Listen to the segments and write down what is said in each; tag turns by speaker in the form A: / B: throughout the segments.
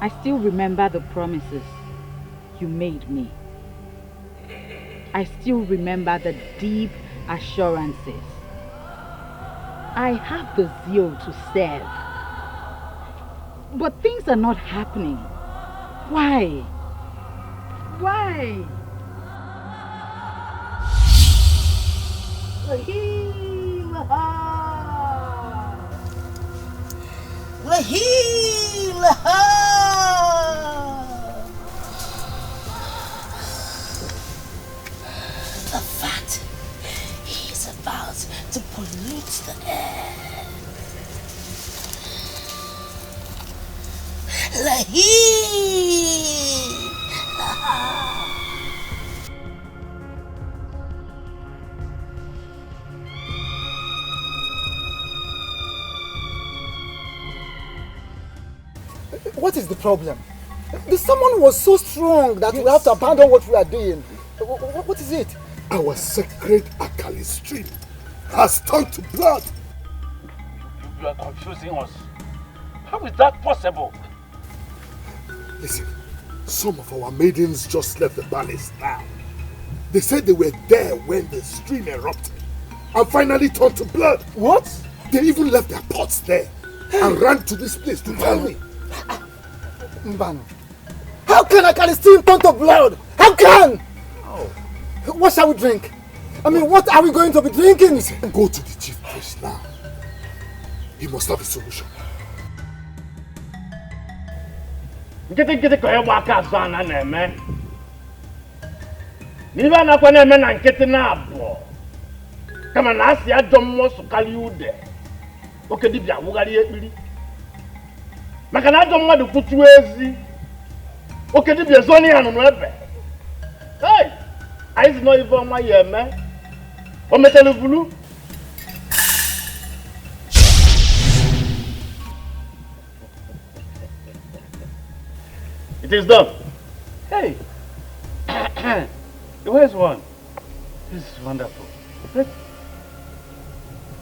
A: I still remember the promises you made me. I still remember the deep assurances. I have the zeal to serve. But things are not happening. Why? Why?
B: The fact he's about to pollute the air.
C: What is the problem? The sermon was so strong that we have to abandon what we are doing. What is it?
D: Our sacred Akali stream has turned to blood.
E: You are confusing us. How is that possible?
D: Listen, some of our maidens just left the palace now. They said they were there when the stream erupted and finally turned to blood.
C: What?
D: They even left their pots there and ran to this place to tell me.
C: Mbano, how can Akali stream turn to blood? How can?
D: Oh.
C: What shall we drink? I mean, what are we going to be drinking?
D: Go to the chief priest now. He must have a solution.
E: Nkịtị ka ịgba aka azụ ana na-eme. N'ibe anakwa na-eme na nkịtị na-abụọ. Kama na asị ajọ mmụọ sụkarị ude. Oke dibịa wụgharị ekpiri. Maka na ajọ mmadụ kwutuo ezi. Oke dibịa zoni ya nụnụ ebe. Hey! Anyị si nọ ife ọma ya eme. O metelu bulu. It is done. Hey! Where's one? This is wonderful.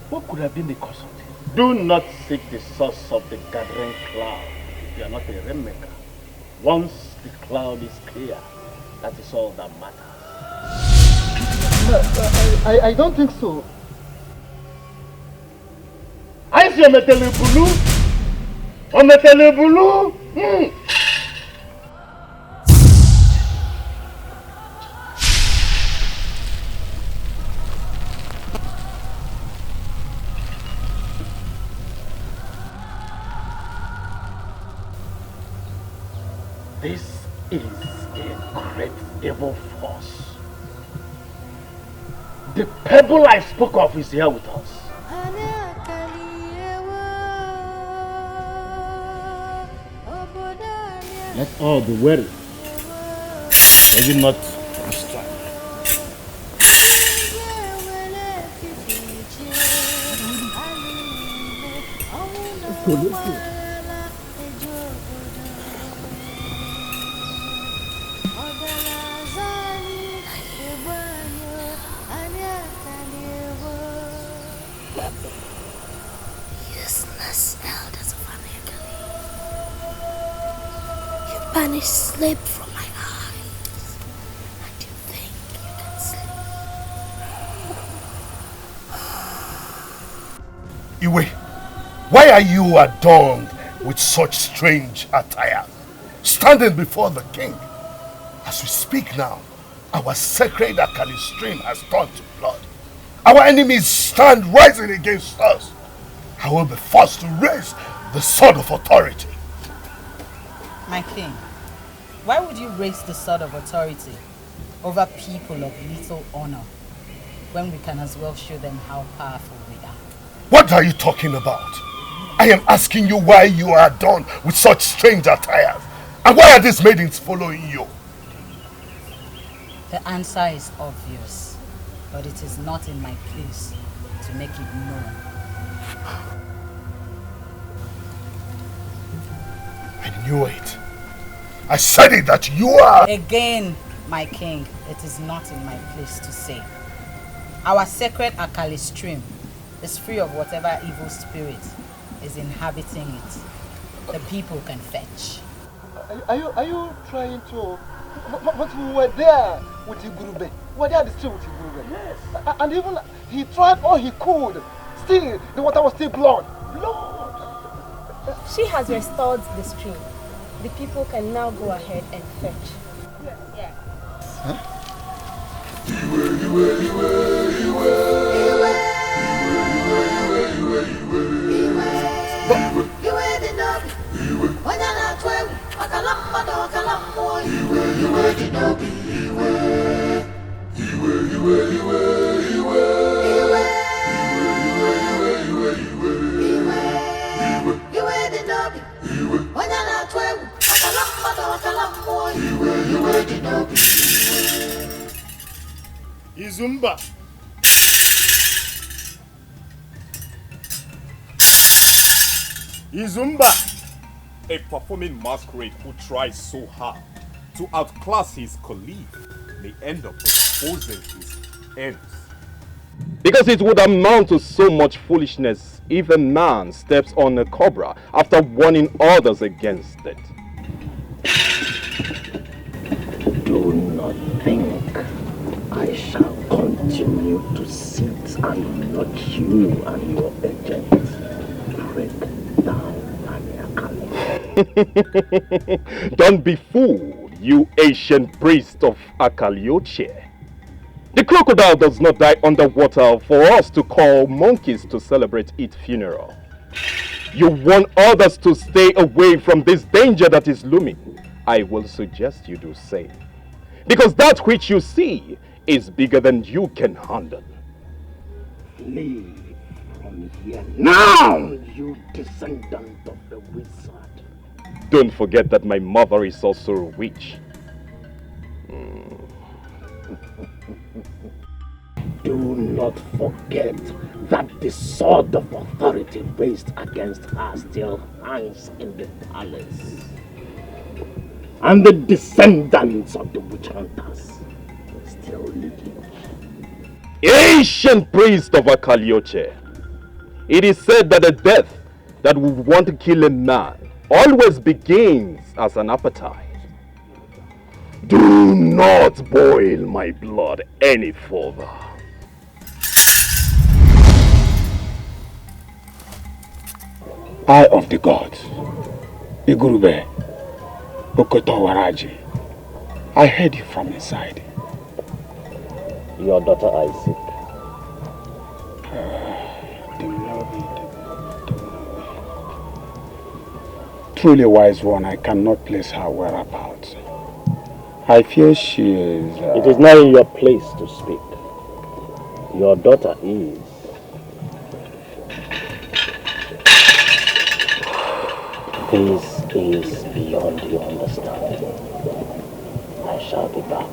E: What could have been the cause of this? Do not seek the source of the gathering cloud if you are not a rainmaker. Once the cloud is clear, that is all that matters.
C: No, I don't think so.
E: I see a metelebulu. A metelebulu. This is a great evil force. The pebble I spoke of is here with us. Let all be wary. Maybe not strike. Let's go.
B: Banish sleep from my eyes, and you think you can sleep.
D: Iwe, why are you adorned with such strange attire, standing before the king? As we speak now, our sacred Akali stream has turned to blood. Our enemies stand rising against us. I will be forced to raise the sword of authority.
F: My king, why would you raise the sword of authority over people of little honor when we can as well show them how powerful we are?
D: What are you talking about? I am asking you why you are adorned with such strange attires. And why are these maidens following you?
F: The answer is obvious, but it is not in my place to make it known.
D: I knew it. I said it that you are...
F: Again, my king, it is not in my place to say. Our sacred Akali stream is free of whatever evil spirit is inhabiting it. The people can fetch.
C: Are you trying to? But we were there with Igurube. We were there at the stream with Igurube. Yes. And even he tried all he could. Still, the water was still blood. Blood.
G: She has restored the stream. The people can now go ahead and fetch. Yeah.
C: Huh?
E: Izumba.
H: Izumba, a performing masquerade who tries so hard to outclass his colleague may end up exposing his ends. Because it would amount to so much foolishness if a man steps on a cobra after warning others against it.
B: Do not think I shall continue to sit and watch you and your agents break down Akali.
H: Don't be fooled, you ancient priest of Akalioche. The crocodile does not die underwater for us to call monkeys to celebrate its funeral. You want others to stay away from this danger that is looming. I will suggest you do same. Because that which you see is bigger than you can handle.
B: Leave from here now, you descendant of the wizard.
H: Don't forget that my mother is also a witch.
B: Do not forget that the sword of authority raised against her still hangs in the palace. And the descendants of the witch hunters still living.
H: Ancient priest of Akalioche, it is said that a death that would want to kill a man always begins as an appetite. Do not boil my blood any further.
I: Eye of the gods, Igurube, Bokoto Waraji, I heard you from inside.
B: Your daughter Isaac.
I: Truly wise one, I cannot place her whereabouts. I fear she is...
B: It is not in your place to speak. Your daughter is. This is beyond your understanding. I shall be back.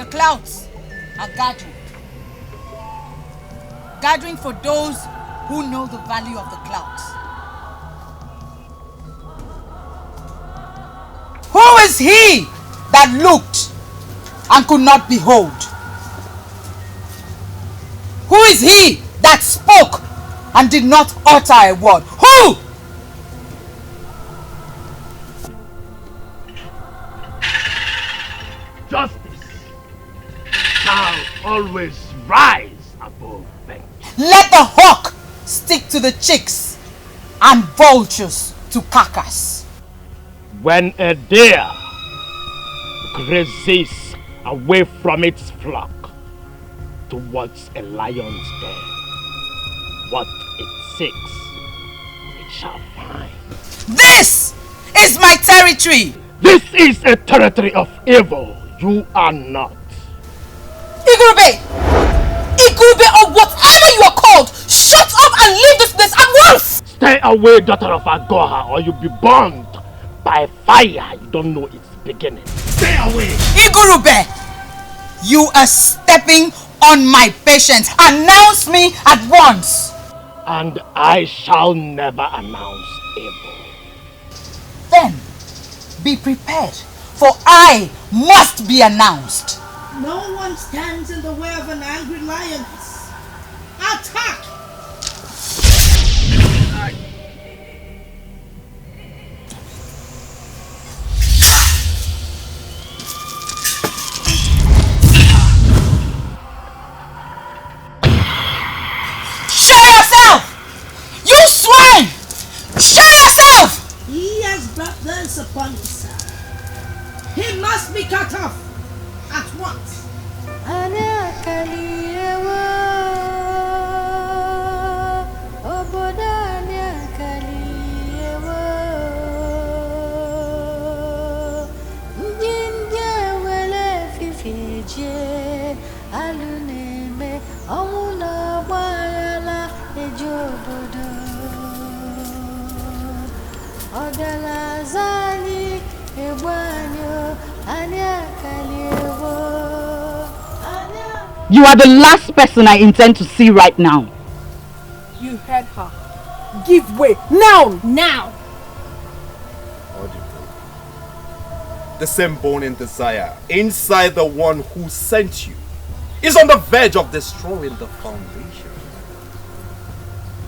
F: Clouds are gathering. Gathering for those who know the value of the clouds. Who is he that looked and could not behold? Who is he that spoke and did not utter a word? Who?
E: Justice shall always rise above vengeance.
F: Let the hawk stick to the chicks and vultures to carcass.
E: When a deer grazes away from its flock towards a lion's den, what it seeks, it shall find.
F: This is my territory!
E: This is a territory of evil. You are not.
F: Igurube! Igube, or whatever you are called, shut up and leave this place at once!
E: Stay away, daughter of Agoha, or you'll be burned by fire. You don't know its beginning.
D: Stay away!
F: Igurube, you are stepping on my patience. Announce me at once.
E: And I shall never announce evil.
F: Then, be prepared, for I must be announced.
J: No one stands in the way of an angry lioness. Attack!
F: Show yourself! You swine! Show yourself!
J: He has brought this upon himself. He must be cut off at once.
A: You are the last person I intend to see right now.
K: You heard her. Give way now! Now!
H: Audible. The same burning desire inside the one who sent you is on the verge of destroying the foundation.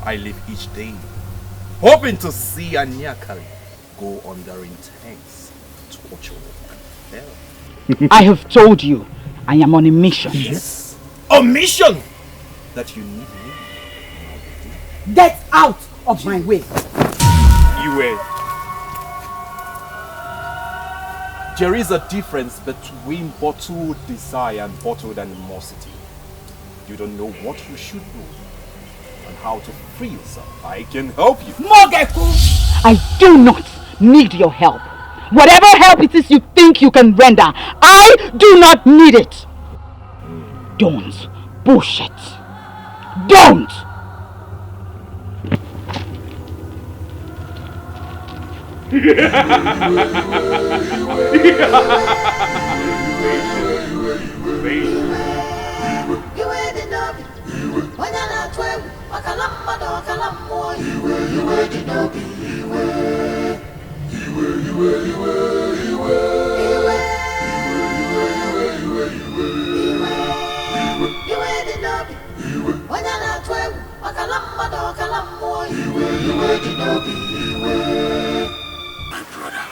H: I live each day hoping to see Anyakali go under intense torture and hell.
A: I have told you, I am on a mission.
H: Yes, a mission that you need me.
K: Get out of my way!
H: Iwe. There is a difference between bottled desire and bottled animosity. You don't know what you should know and how to free yourself. I can help you.
F: Mogeku!
A: I do not need your help. Whatever help it is you think you can render, I do not need it. Don't bullshit. Don't!
I: My brother,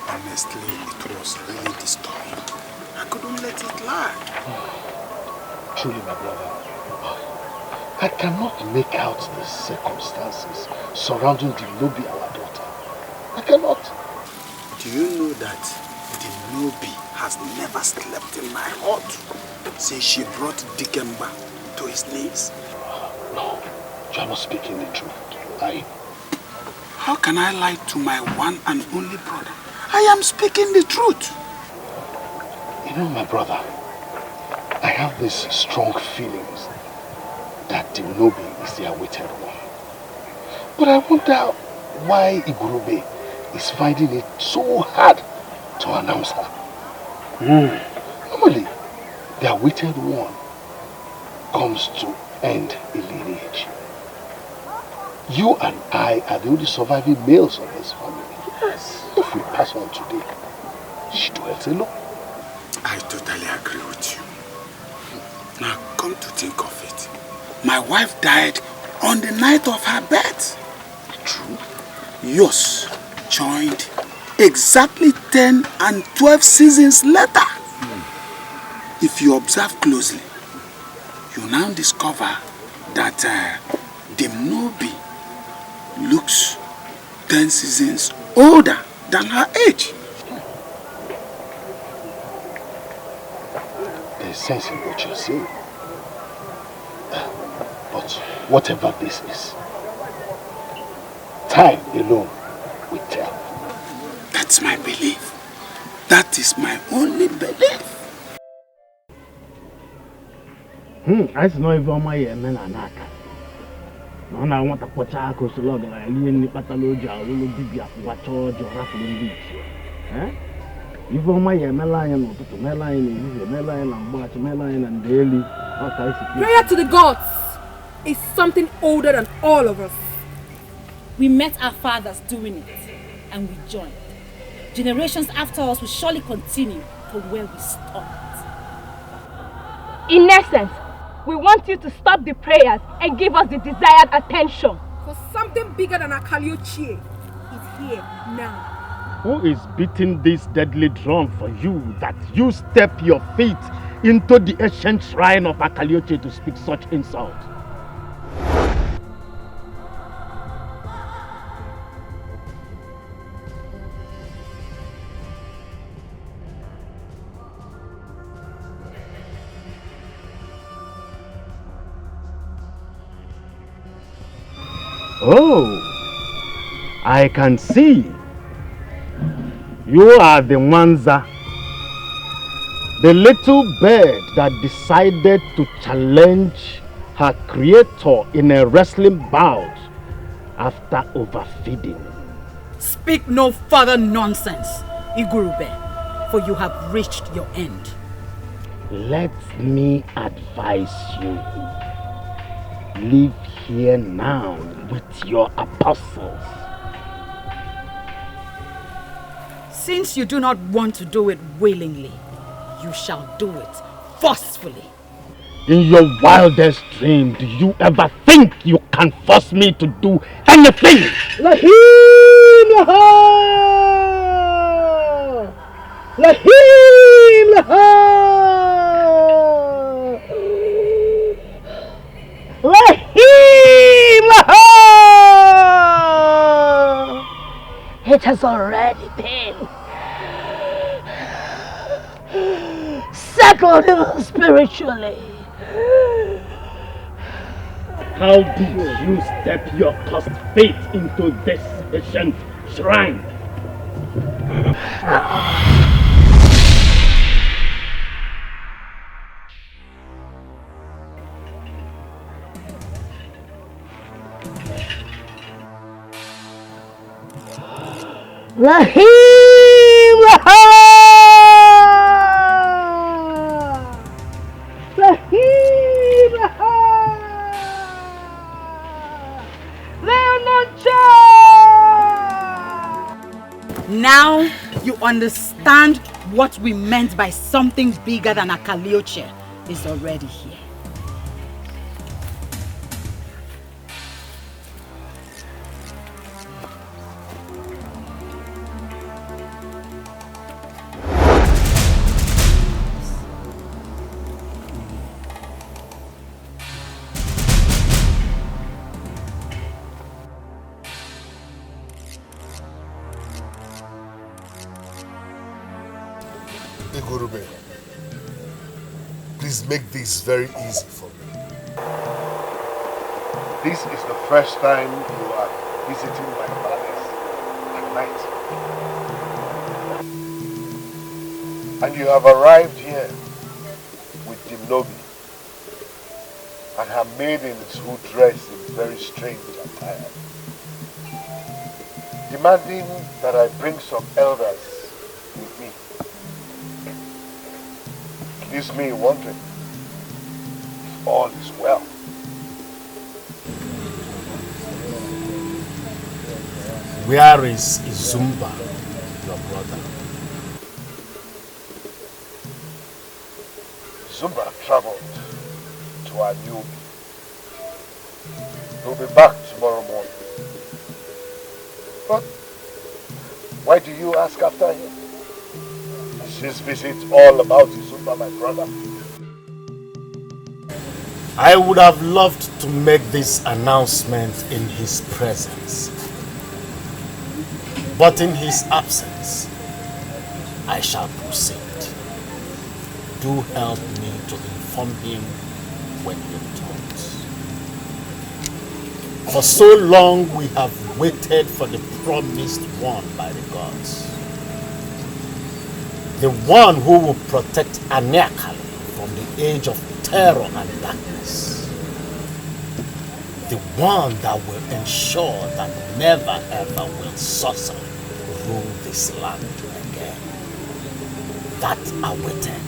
I: honestly, it was really disturbing. I couldn't let it lie.
B: Truly, my brother, I cannot make out the circumstances surrounding Dinobi, our daughter. I cannot.
I: Do you know that Dinobi has never slept in my hut since she brought Dikemba to his knees?
B: No, you are not speaking the truth.
I: How can I lie to my one and only brother? I am speaking the truth.
B: You know, my brother, I have these strong feelings that Dinobi is the awaited one. But I wonder why Igurube is finding it so hard to announce her. Normally, the awaited one comes to end a lineage. You and I are the only surviving males of this family. Yes. If we pass on today, she dwells alone.
I: I totally agree with you. Now, come to think of it, my wife died on the night of her birth.
B: True.
I: Yours joined exactly 10 and 12 seasons later. If you observe closely, you now discover that Dinobi looks 10 seasons older than her age.
B: There's sense in what you're saying. But whatever this is, time alone will tell.
I: That's my belief. That is my only belief.
E: I see no even my men and Naka. No, I want to put a coast log like Alien Patalogia, will be up what charge or raffling beach. Eh? Even my Melian to Melian, Melian and Watch Melian and Daily.
K: Prayer to the gods is something older than all of us.
L: We met our fathers doing it, and we joined. Generations after us will surely continue from where we stopped.
G: In essence, we want you to stop the prayers and give us the desired attention.
K: For something bigger than Akaliochie is here now.
E: Who is beating this deadly drum for you that you step your feet into the ancient shrine of Akaliochie to speak such insult? Oh, I can see. You are the Mwanza, the little bird that decided to challenge her creator in a wrestling bout after overfeeding.
F: Speak no further nonsense, Igurube, for you have reached your end.
E: Let me advise you. Leave here now with your apostles.
F: Since you do not want to do it willingly, you shall do it forcefully.
E: In your wildest dream, do you ever think you can force me to do anything? Lahim Laha! Lahim Laha! Lahim Laha! It has already been settled even spiritually. How did you step your cursed fate into this ancient shrine? Lahim Laha! Lahim Laha!
F: Now you understand what we meant by something bigger than Akaliochie is already here.
D: Igurube, please make this very easy for me. This is the first time you are visiting my palace at night. And you have arrived here with Dimnobi and her maidens who dress in very strange attire, demanding that I bring some elders with me. It leaves me wondering if all is well.
E: Where is Izumba, your brother?
D: Zumba traveled to Anubi. He'll be back tomorrow morning. But why do you ask after him? Is his visit all about Izumba, my brother?
E: I would have loved to make this announcement in his presence. But in his absence, I shall proceed. Do help me to inform him when he returns. For so long we have waited for the promised one by the gods. The one who will protect Aniakali from the age of
B: terror and darkness. The one that will ensure that never ever will Sosa rule this land again. That awaited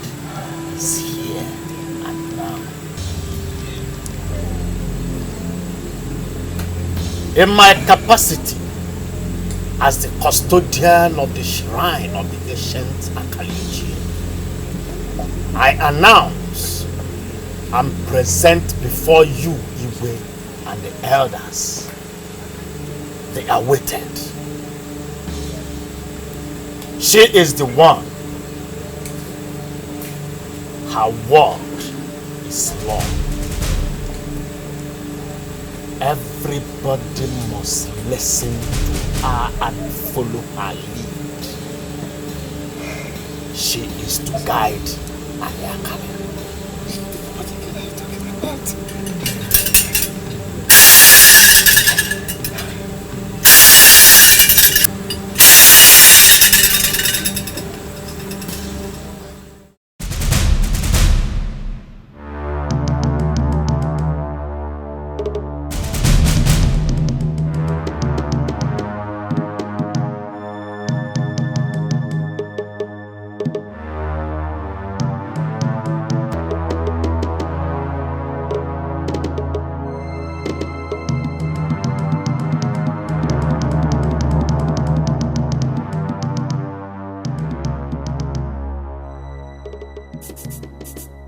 B: is here and now. In my capacity as the custodian of the shrine of the ancient Akalichi, I announce and present before you, Iwe, and the elders, the awaited. She is the one. Her word is law. Everybody must listen to her and follow her lead. She is to guide Ayakale.
M: What are you talking about?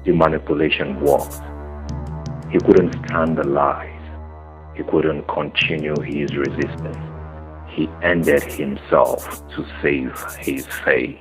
H: The manipulation worked. He couldn't stand the lies. He couldn't continue his resistance. He ended himself to save his face.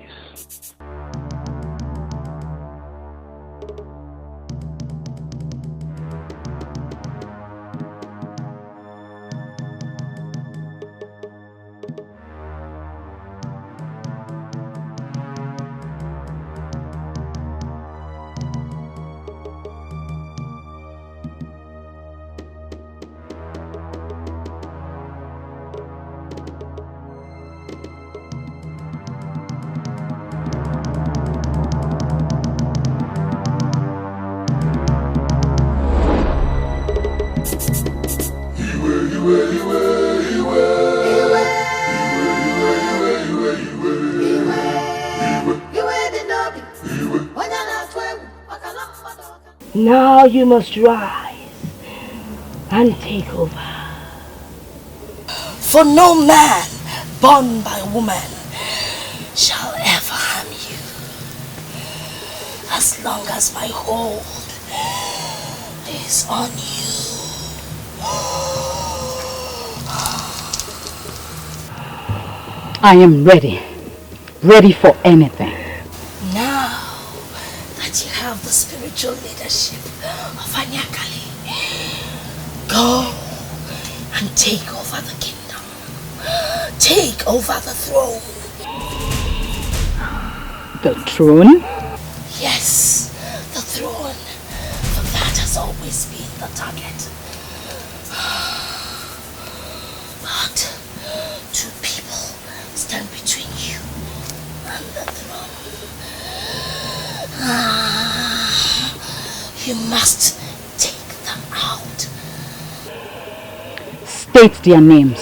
N: Now you must rise and take over.
J: For no man born by woman shall ever harm you, as long as my hold is on you.
A: I am ready. Ready for anything.
J: Now that you have the spiritual leadership of Anyakali, go and take over the kingdom. Take over the throne.
A: The throne?
J: Yes, the throne. For that has always been the target. But two people stand between you and the throne. You must take them out.
A: State their names,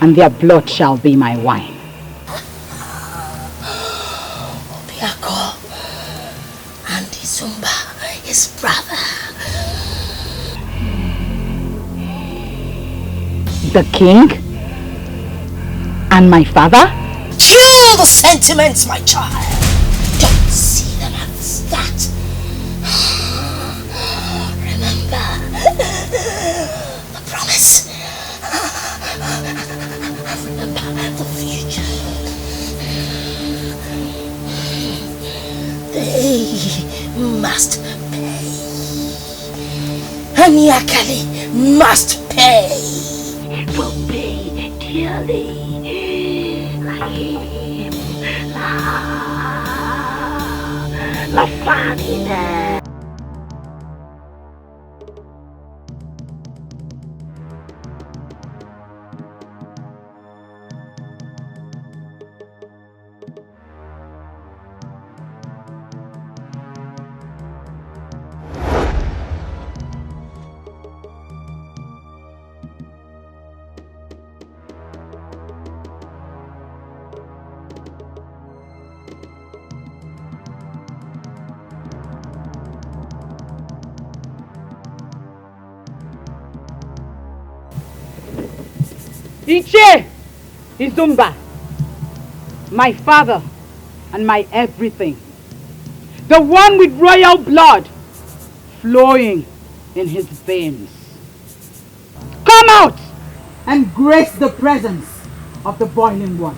A: and their blood shall be my wine.
J: Obiako and Izumba, his brother.
A: The king? And my father?
J: Kill the sentiments, my child. Don't see them as that. Remember the promise. Remember the future. They must pay. Anyakali must pay.
N: Will pay dearly. La famine.
A: Iche Izumba, my father and my everything. The one with royal blood flowing in his veins. Come out and grace the presence of the boiling one.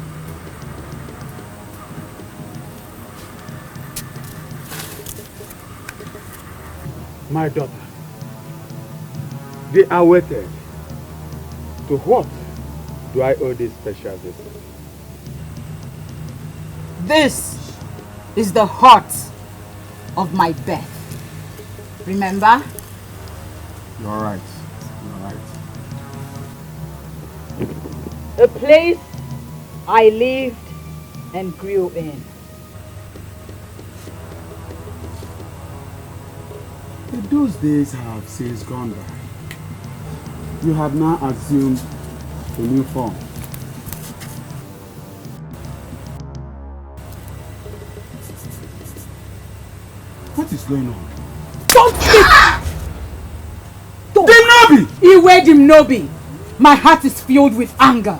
O: My daughter, they are waited. To what do I owe this special visit?
A: This is the heart of my death. Remember?
O: You're right. You're right.
A: A place I lived and grew in.
O: Those days have since gone by. You have now assumed a new form. What is going on?
A: Don't speak!
O: Dimnobi!
A: Iwe Dimnobi! My heart is filled with anger.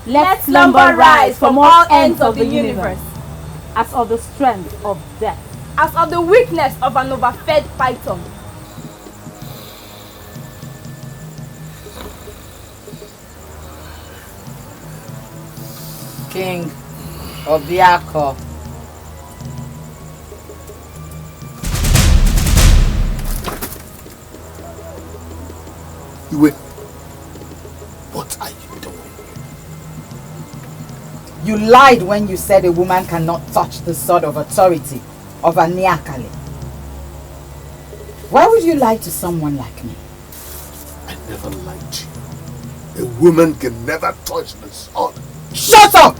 L: Let slumber rise from all ends of the universe, as of the strength of death,
G: as of the weakness of an overfed python.
F: King of the Akko.
D: Iwe, what are you doing?
F: You lied when you said a woman cannot touch the sword of authority of a Niakale. Why would you lie to someone like me?
D: I never lied to you. A woman can never touch the sword.
F: Shut up!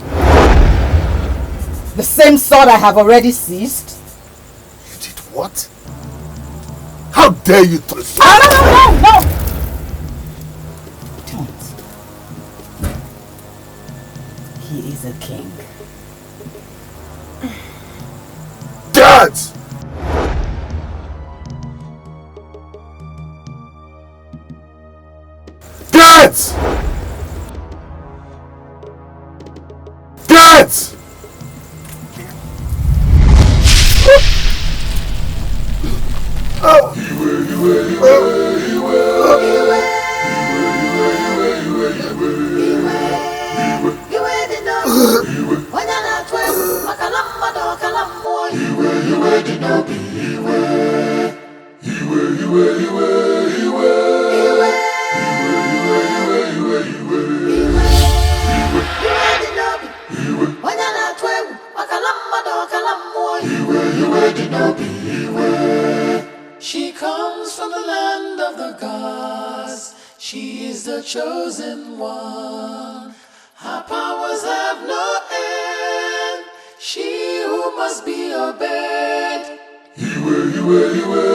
F: The same sword I have already seized.
D: You did what? How dare you touch me?
F: No! Don't. He is a king.
D: Dad! Dad! Dad!
P: She comes from the land of the gods. She is the chosen one. Her powers have no end. She who must be obeyed.
Q: Iwe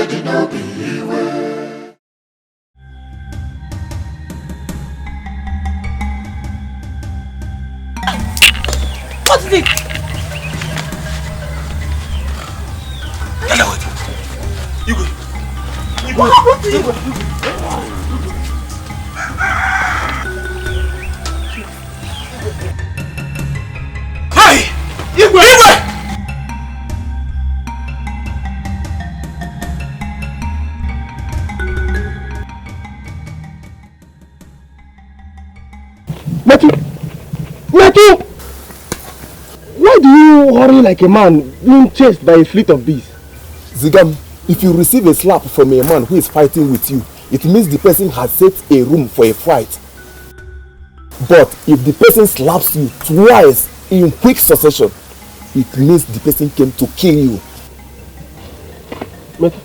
P: Nobody no be way.
J: What is it? What is it?
I: Hey! Igwe!
E: Metu! Why do you hurry like a man being chased by a fleet of bees?
Q: Zigam, if you receive a slap from a man who is fighting with you, it means the person has set a room for a fight. But if the person slaps you twice in quick succession, it means the person came to kill you.
E: Metu.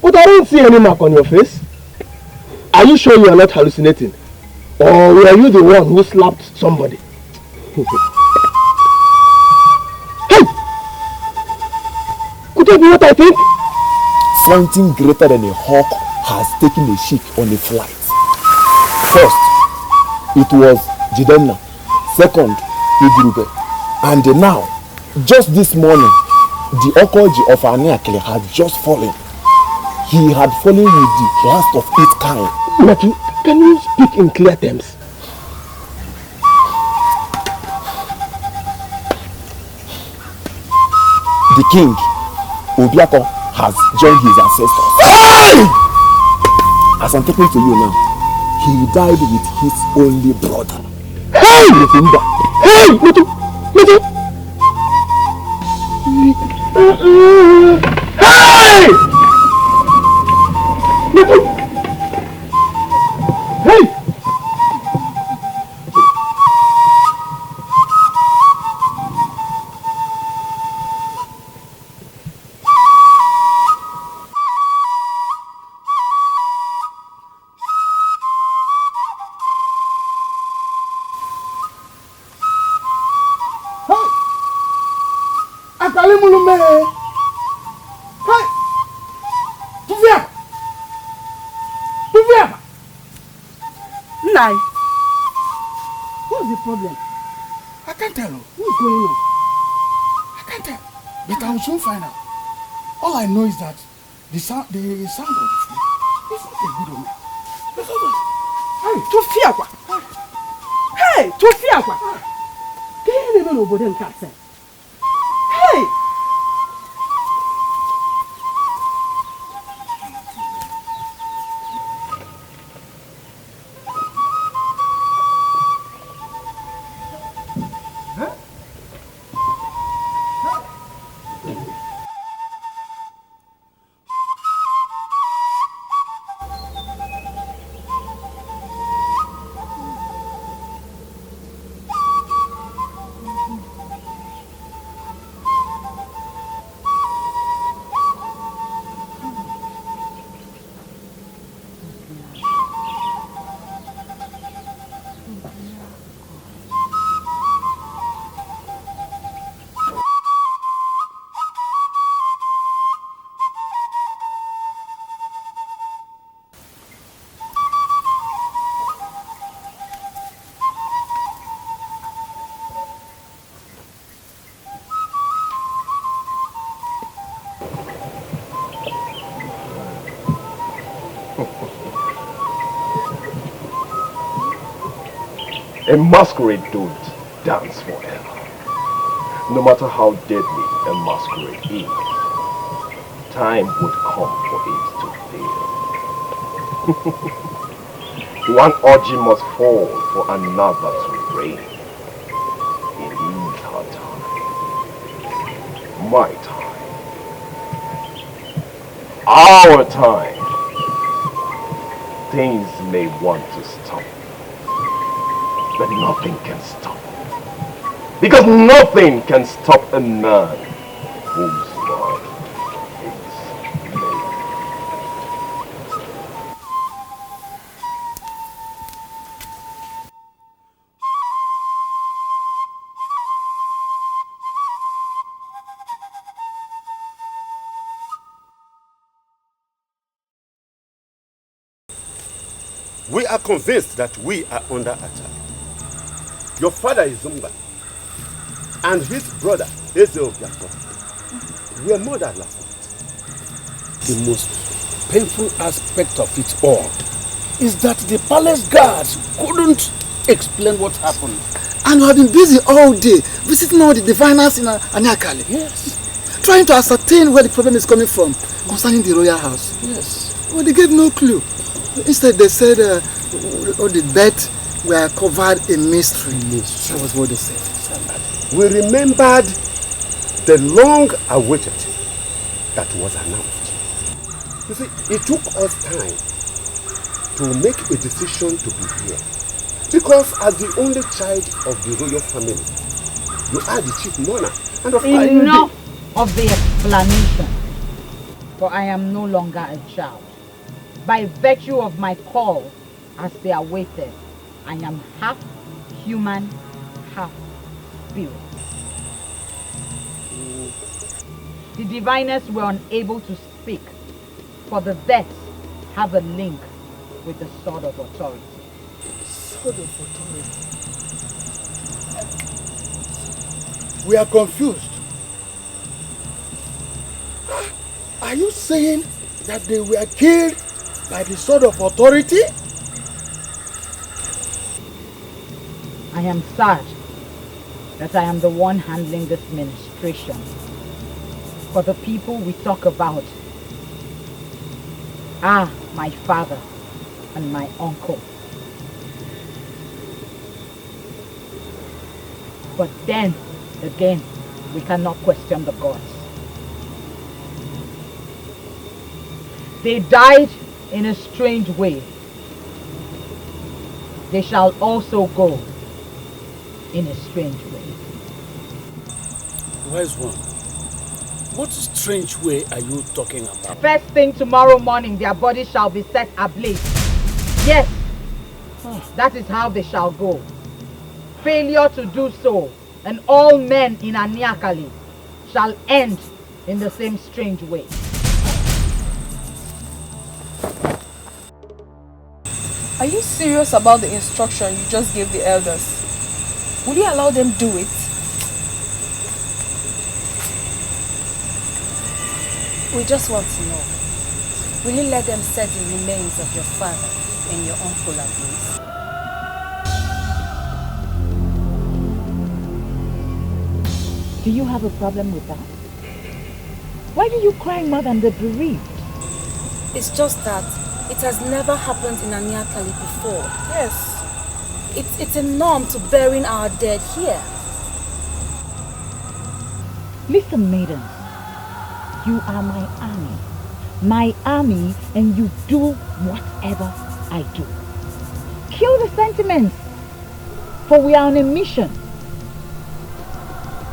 E: But I don't see any mark on your face. Are you sure you are not hallucinating? Or were you the one who slapped somebody? Hey! Could that be what I think?
Q: Something greater than a hawk has taken a ship on a flight. First, it was Jidenna. Second, Igurube. And now, just this morning, the Okoji of Aniakele had just fallen. He had fallen with the last of its kind.
E: Matthew, can you speak in clear terms?
Q: The king, Obiako, has joined his ancestors. As I'm talking to you now, he died with his only brother.
E: Hey! Hey! Hey! Hey!
J: What's the problem?
I: I can't tell.
J: What's going on?
I: I can't tell. But I will soon find out. All I know is that the sound of the flute is not a good omen.
J: Hey, Tofiakwa! Hey, Tofiakwa! Get him in over them cats. Hey!
H: A masquerade don't dance forever. No matter how deadly a masquerade is, time would come for it to fail. One orgy must fall for another to reign. It is her time. My time. Our time. Things may want to stop, but nothing can stop. Because nothing can stop a man whose love is made.
D: We are convinced that we are under attack. Your father is Zumba, and his brother, Eze Obiako, were murdered last night.
I: The most painful aspect of it all is that the palace guards couldn't explain what happened.
C: And you have been busy all day, visiting all the diviners in Anyakali.
I: Yes.
C: Trying to ascertain where the problem is coming from concerning the royal house.
I: Yes.
C: Well, they gave no clue. Instead, they said all the deaths were covered in mystery. That was what they said.
D: We remembered the long-awaited that was announced. You see, it took us time to make a decision to be here. Because as the only child of the royal family, you are the chief mourner. And of course,
A: enough of the explanation. For I am no longer a child. By virtue of my call as they awaited, I am half human, half spirit. The diviners were unable to speak, for the deaths have a link with the sword of authority.
C: Sword of authority.
I: We are confused. Are you saying that they were killed by the sword of authority?
A: I am sad that I am the one handling this ministration. For the people we talk about are my father and my uncle. But then again, we cannot question the gods. They died in a strange way. They shall also go in a strange way.
I: Wise one, what strange way are you talking about?
A: First thing tomorrow morning, their bodies shall be set ablaze. Yes, that is how they shall go. Failure to do so, and all men in Anyakali shall end in the same strange way.
K: Are you serious about the instruction you just gave the elders? Will you allow them do it?
L: We just want to know. Will you let them set the remains of your father and your uncle ablaze?
A: Do you have a problem with that? Why do you cry more than the bereaved?
L: It's just that it has never happened in Anyakali before.
K: Yes.
L: It's a norm to burying our dead here.
A: Listen, maidens. You are my army. My army, and you do whatever I do. Kill the sentiments, for we are on a mission.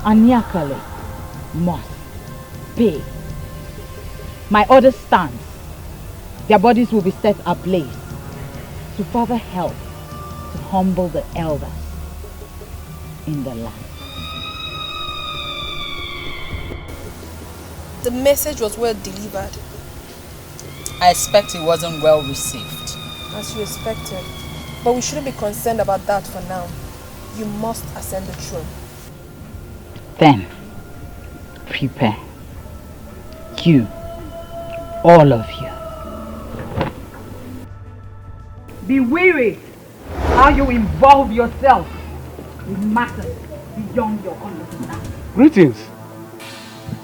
A: Anyakali must pay. My order stands. Their bodies will be set ablaze to further help to humble the elders in the land.
K: The message was well delivered.
F: I expect it wasn't well received.
K: As you expected. But we shouldn't be concerned about that for now. You must ascend the throne.
A: Then, prepare. You, all of you. Be wary how you involve yourself in matters beyond your understanding.
E: Greetings,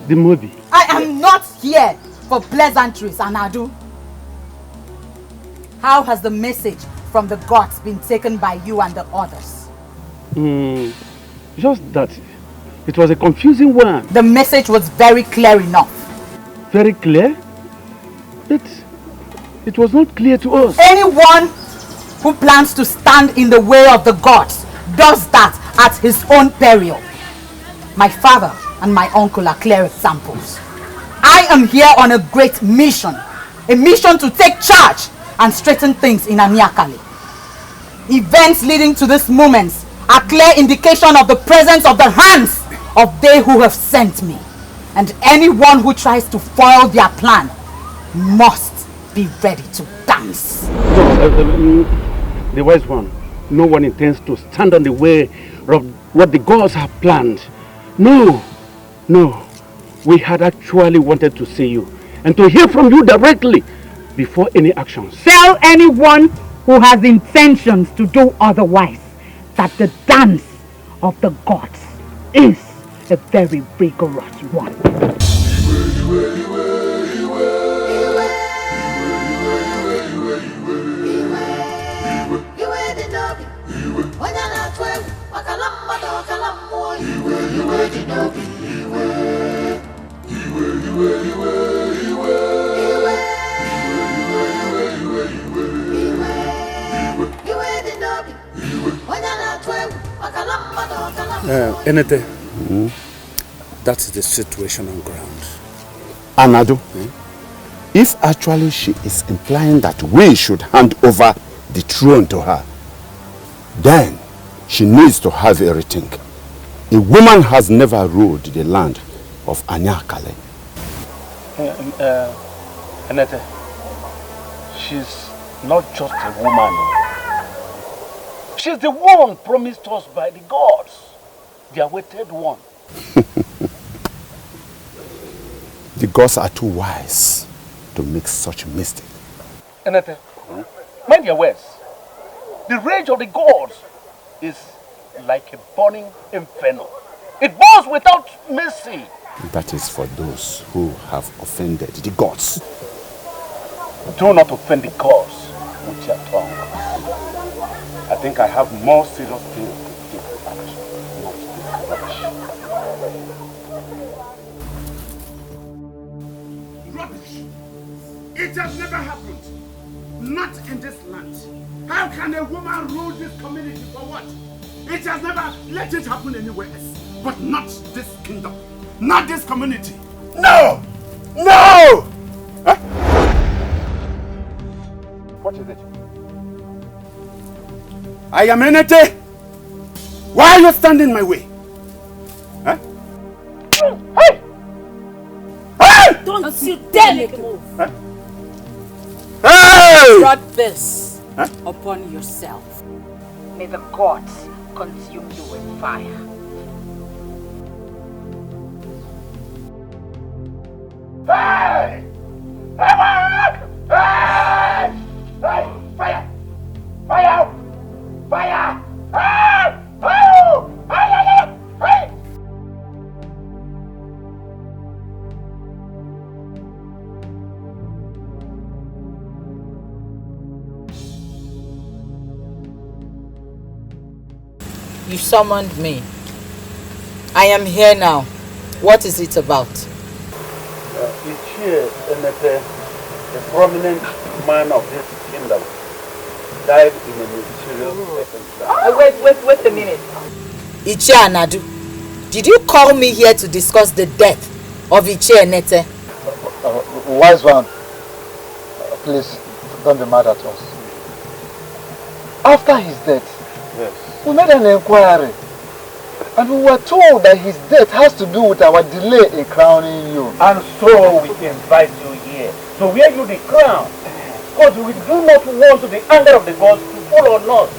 E: the Mobi.
F: I am not here for pleasantries, Anadu. How has the message from the gods been taken by you and the others?
E: Just that it was a confusing one.
F: The message was very clear enough.
E: Very clear? But it was not clear to us.
F: Anyone who plans to stand in the way of the gods does that at his own peril. My father and my uncle are clear examples. I am here on a great mission. A mission to take charge and straighten things in Anyakali. Events leading to this moment are clear indication of the presence of the hands of they who have sent me. And anyone who tries to foil their plan must be ready to die.
O: promise.
R: No, the wise one, no one intends to stand on the way of what the gods have planned. No, no. We had actually wanted to see you and to hear from you directly before any actions.
F: Tell anyone who has intentions to do otherwise that the dance of the gods is a very rigorous one.
O: Enete, that's the situation on ground.
Q: Anadu, if actually she is implying that we should hand over the throne to her, then she needs to have a rethink. A woman has never ruled the land of Anyakale.
R: Enete, she's not just a woman. She's the one promised us by the gods. The awaited one.
Q: The gods are too wise to make such a mistake.
R: Enete, mind your words. The rage of the gods is like a burning inferno. It burns without mercy.
Q: That is for those who have offended the gods.
R: Do not offend the gods with your tongue. I think I have more serious things to do than not
O: Rubbish! Rubbish! It has never happened. Not in this land. How can a woman rule this community for what? It has never, let it happen anywhere else. But not this kingdom. Not this community. No! No! Huh?
R: What is it?
O: I am Enete. Why are you standing in my way? Huh?
L: Hey! Hey! Don't you dare make a move.
O: Huh? Hey!
F: You brought this upon yourself. May the gods consume you with fire.
E: Hey! Hey! Hey! Hey! Fire! Fire! Fire! Hey! Hey! Hey!
F: You summoned me. I am here now. What is it about?
R: Ichie Enete, a prominent man of this kingdom, died in a mysterious circumstance.
F: Wait a minute. Ichie Anadu, did you call me here to discuss the death of Ichie Enete?
C: Wise one, please don't be mad at us. After his death,
R: yes,
C: we made an inquiry. And we were told that his death has to do with our delay in crowning you.
R: And so we invite you here to wear you the crown. Because we do not want the anger of the gods to fall on us.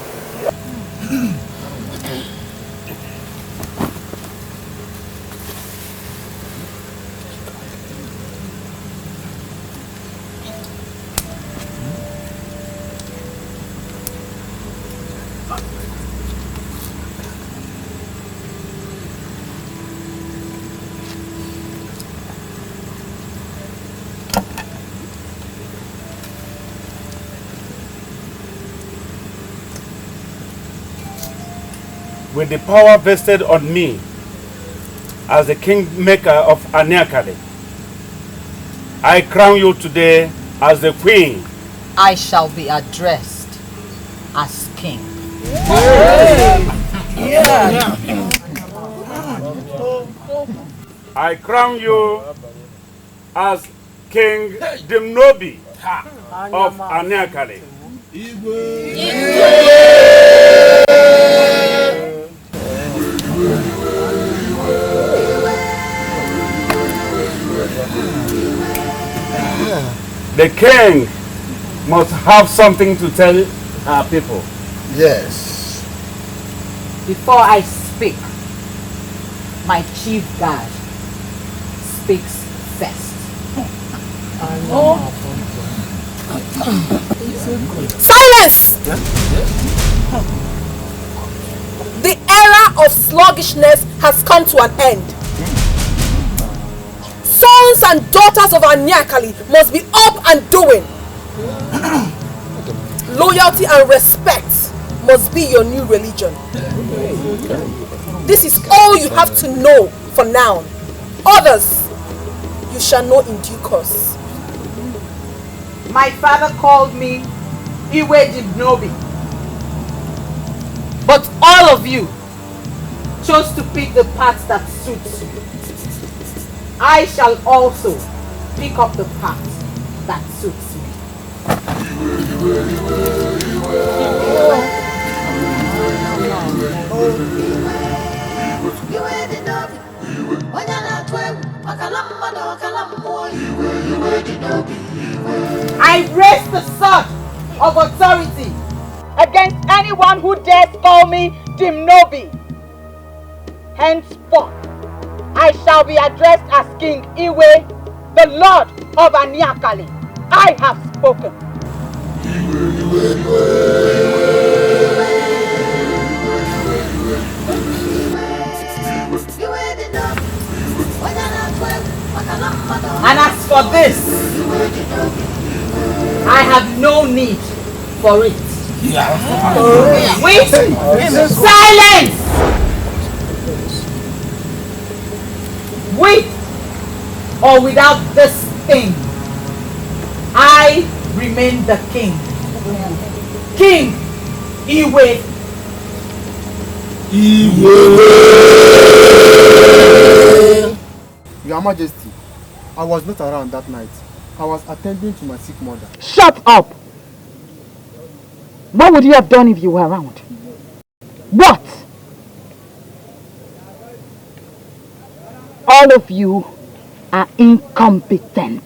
O: With the power vested on me as the kingmaker of Anyakale, I crown you today as the queen.
F: I shall be addressed as king.
O: I crown you as King Dimnobi of Anyakale. The king
R: must have something to tell our people.
D: Yes.
F: Before I speak, my chief guard speaks first.
K: Silence! The era of sluggishness has come to an end. Sons and daughters of Anyakali must be up and doing. Loyalty and respect must be your new religion. This is all you have to know for now. Others, you shall know in due course.
F: My father called me Iwe Jibnobi. But all of you chose to pick the path that suits you. I shall also pick up the path that suits me. I raise the sword of authority against anyone who dares call me Dimnobi. Henceforth, I shall be addressed as King Iwe, the Lord of Anyakali. I have spoken. And as for this, I have no need for it. Wait! Silence! With or without this thing, I remain the king. King Iwe.
C: Your Majesty, I was not around that night. I was attending to my sick mother.
A: Shut up! What would you have done if you were around? What? All of you are incompetent.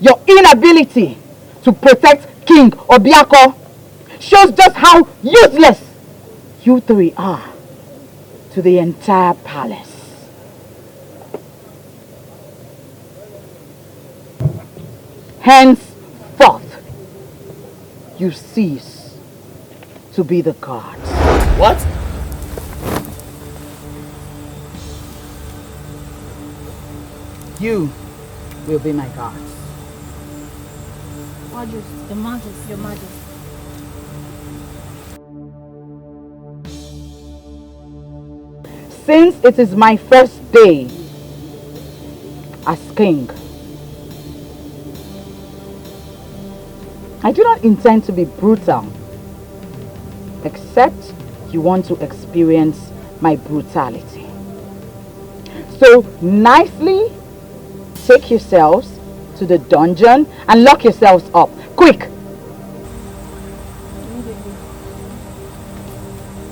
A: Your inability to protect King Obiako shows just how useless you three are to the entire palace. Henceforth, you cease to be the gods.
B: What?
A: You will be my gods.
L: Your Majesty, Your Majesty.
A: Since it is my first day as king, I do not intend to be brutal, except you want to experience my brutality. So nicely take yourselves to the dungeon and lock yourselves up. Quick!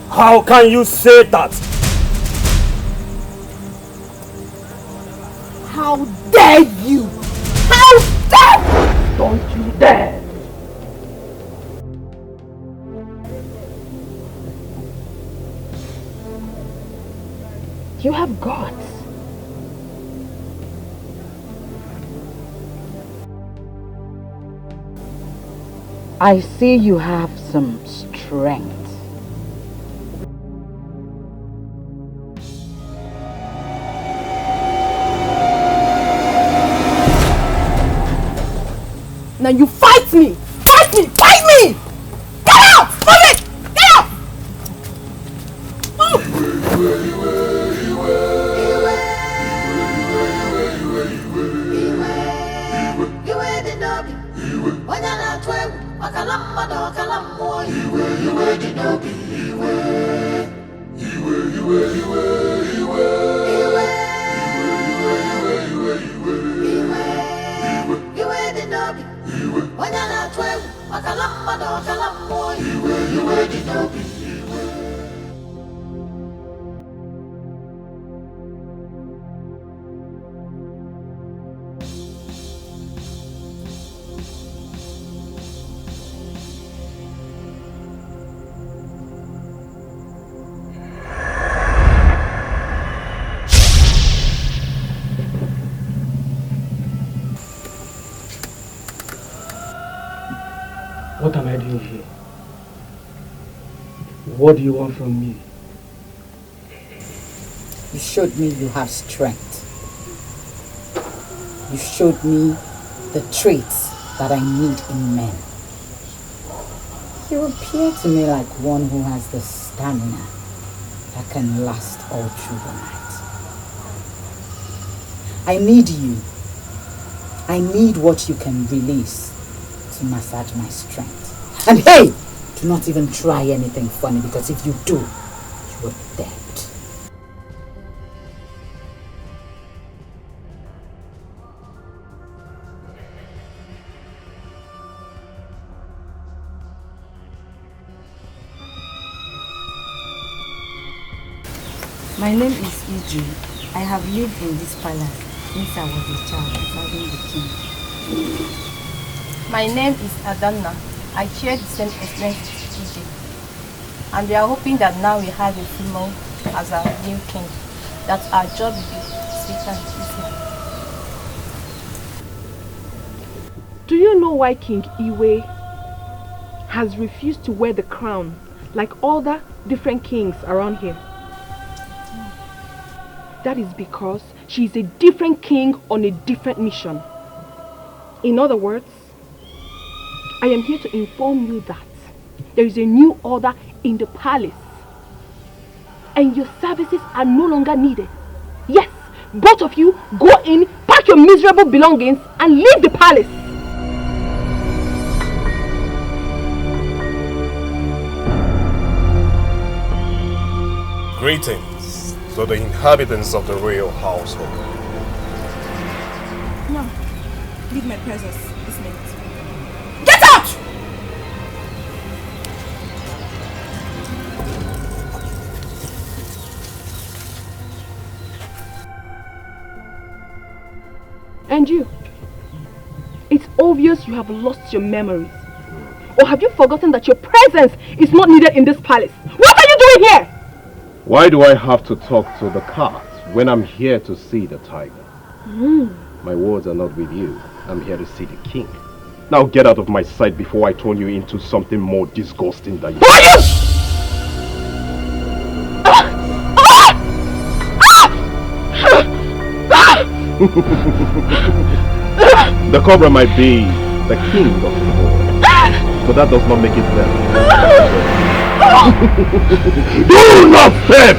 B: How can you say that?
K: How dare you! How dare!
B: Don't you dare!
A: You have gods. I see you have some strength.
K: Now you fight me! Fight me! Fight me! Get out! Move it! Get out!
R: What do you want from me?
F: You showed me you have strength. You showed me the traits that I need in men. You appear to me like one who has the stamina that can last all through the night. I need you. I need what you can release to massage my strength. And hey, do not even try anything funny, because if you do, you are dead.
S: My name is Idi. I have lived in this palace since I was a child, serving the king.
K: My name is Adanna. I share the same experience with Idi. And we are hoping that now we have a female as our new king, that our job will be sweet and easy.
T: Do you know why King Iwe has refused to wear the crown like all the different kings around here? That is because she is a different king on a different mission. In other words, I am here to inform you that there is a new order in the palace and your services are no longer needed. Yes, both of you go in, pack your miserable belongings and leave the palace.
H: Greetings to the inhabitants of the royal household.
K: No, leave my presence this minute. Get out!
T: And you, it's obvious you have lost your memories. Or have you forgotten that your presence is not needed in this palace? What are you doing here?
H: Why do I have to talk to the cat when I'm here to see the tiger? My words are not with you. I'm here to see the king. Now get out of my sight before I turn you into something more disgusting than you. The cobra might be the king of the world, but that does not make it better. Do not step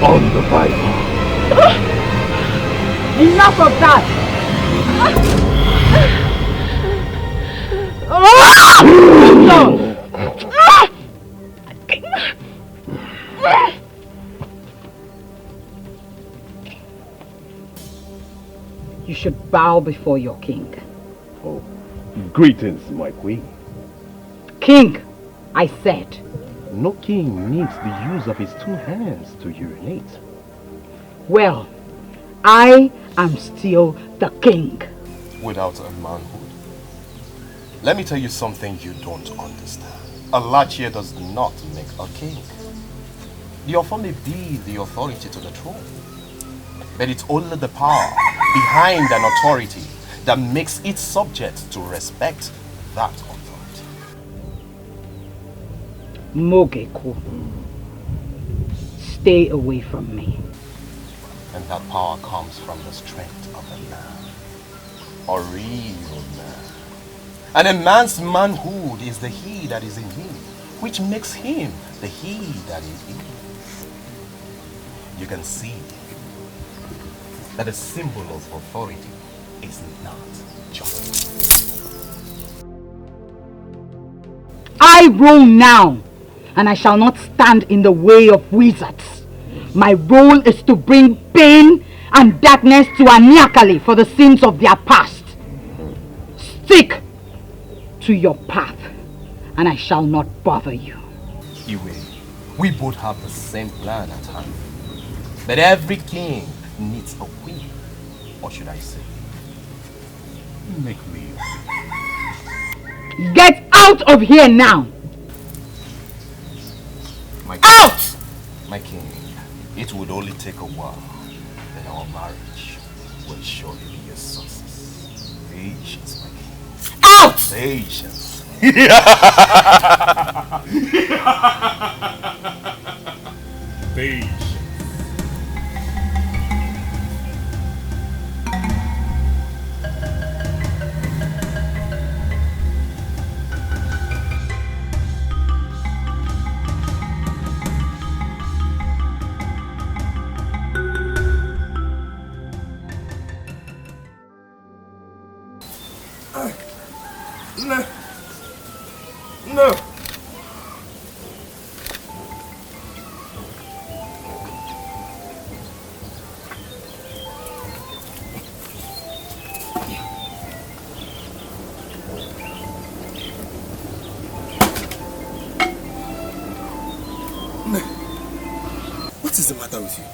H: on the Bible.
F: Enough of that! You should bow before your king.
H: Oh, greetings, my queen.
F: King, I said.
H: No king needs the use of his two hands to urinate.
F: Well, I am still the king.
H: Without a manhood. Let me tell you something you don't understand. A Lachie does not make a king. The offer may be the authority to the throne, but it's only the power behind an authority that makes its subjects to respect that authority.
F: Mogeko, stay away from me.
H: And that power comes from the strength of a man. A real man. And a man's manhood is the he that is in him, which makes him the he that is in him. You can see that a symbol of authority is not just.
F: I rule now, and I shall not stand in the way of wizards. My role is to bring pain and darkness to Aniakali for the sins of their past. Stick to your path, and I shall not bother you.
H: Iwe, we both have the same plan at hand. But every king needs a queen. Or should I say, make me a queen.
F: Get out of here now! Out!
H: My king, it would only take a while, then our marriage will surely be a success. Patience, my king.
F: Out!
H: Patience.
D: Patience.
I: No. No. What is the matter with you?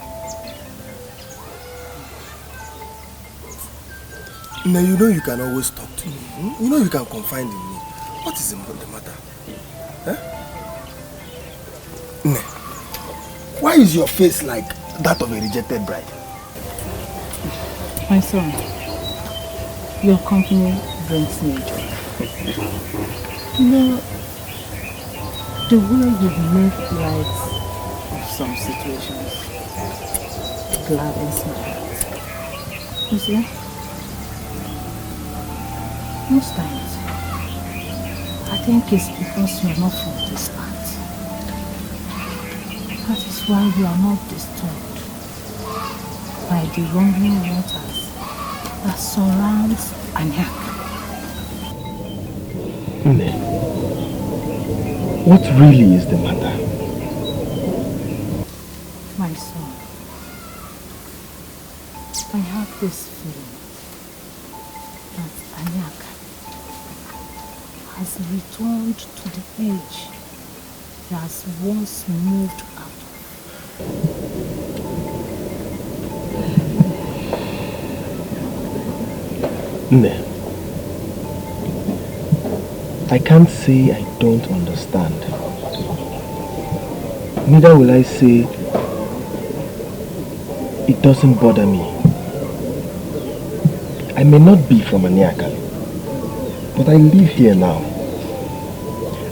I: Now you know you can always talk to me. You know you can confide in me. What is the matter? Huh? Ne, why is your face like that of a rejected bride?
F: My son, your company brings me joy. You know, the way you've made light of some situations gladdens my heart. You see? Most times, I think it's because you're not from this part. That is why you are not disturbed by the rumbling waters that surrounds Anyaka.
R: What really is the matter?
F: My son, I have this feeling that Anyaka has returned to the age he has once moved out of.
R: Ne, I can't say I don't understand. Neither will I say it doesn't bother me. I may not be from Anyaka, but I live here now,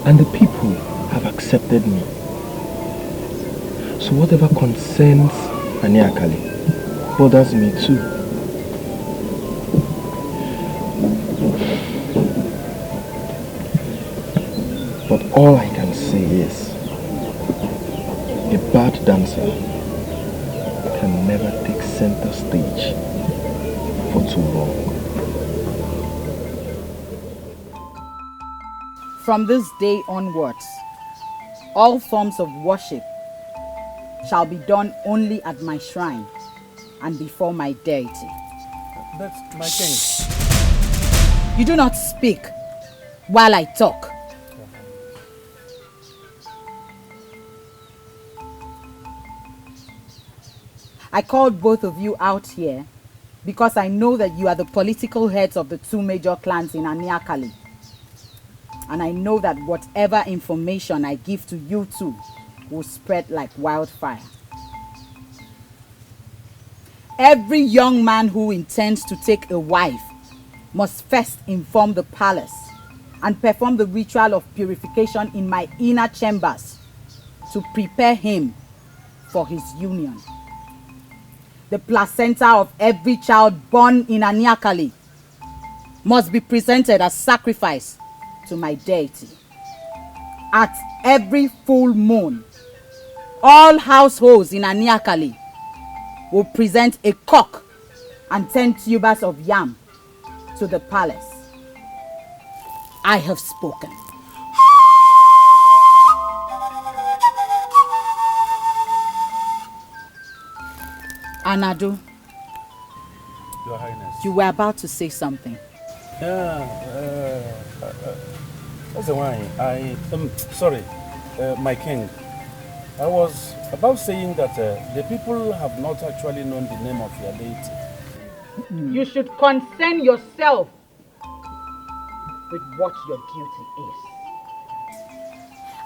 R: and the people have accepted me. So whatever concerns Anyakali bothers me too. But all I can say is, a bad dancer can never take center stage for too long.
F: From this day onwards, all forms of worship shall be done only at my shrine and before my deity.
I: But my king.
F: You do not speak while I talk. I called both of you out here because I know that you are the political heads of the two major clans in Anyakali. And I know that whatever information I give to you two will spread like wildfire. Every young man who intends to take a wife must first inform the palace and perform the ritual of purification in my inner chambers to prepare him for his union. The placenta of every child born in Anyakali must be presented as sacrifice to my deity. At every full moon, all households in Anyakali will present a cock and 10 tubers of yam to the palace. I have spoken. Anadu,
R: Your Highness.
F: you were about to say something.
R: That's the wine. Sorry, my king. I was about saying that the people have not actually known the name of your deity.
F: You should concern yourself with what your duty is.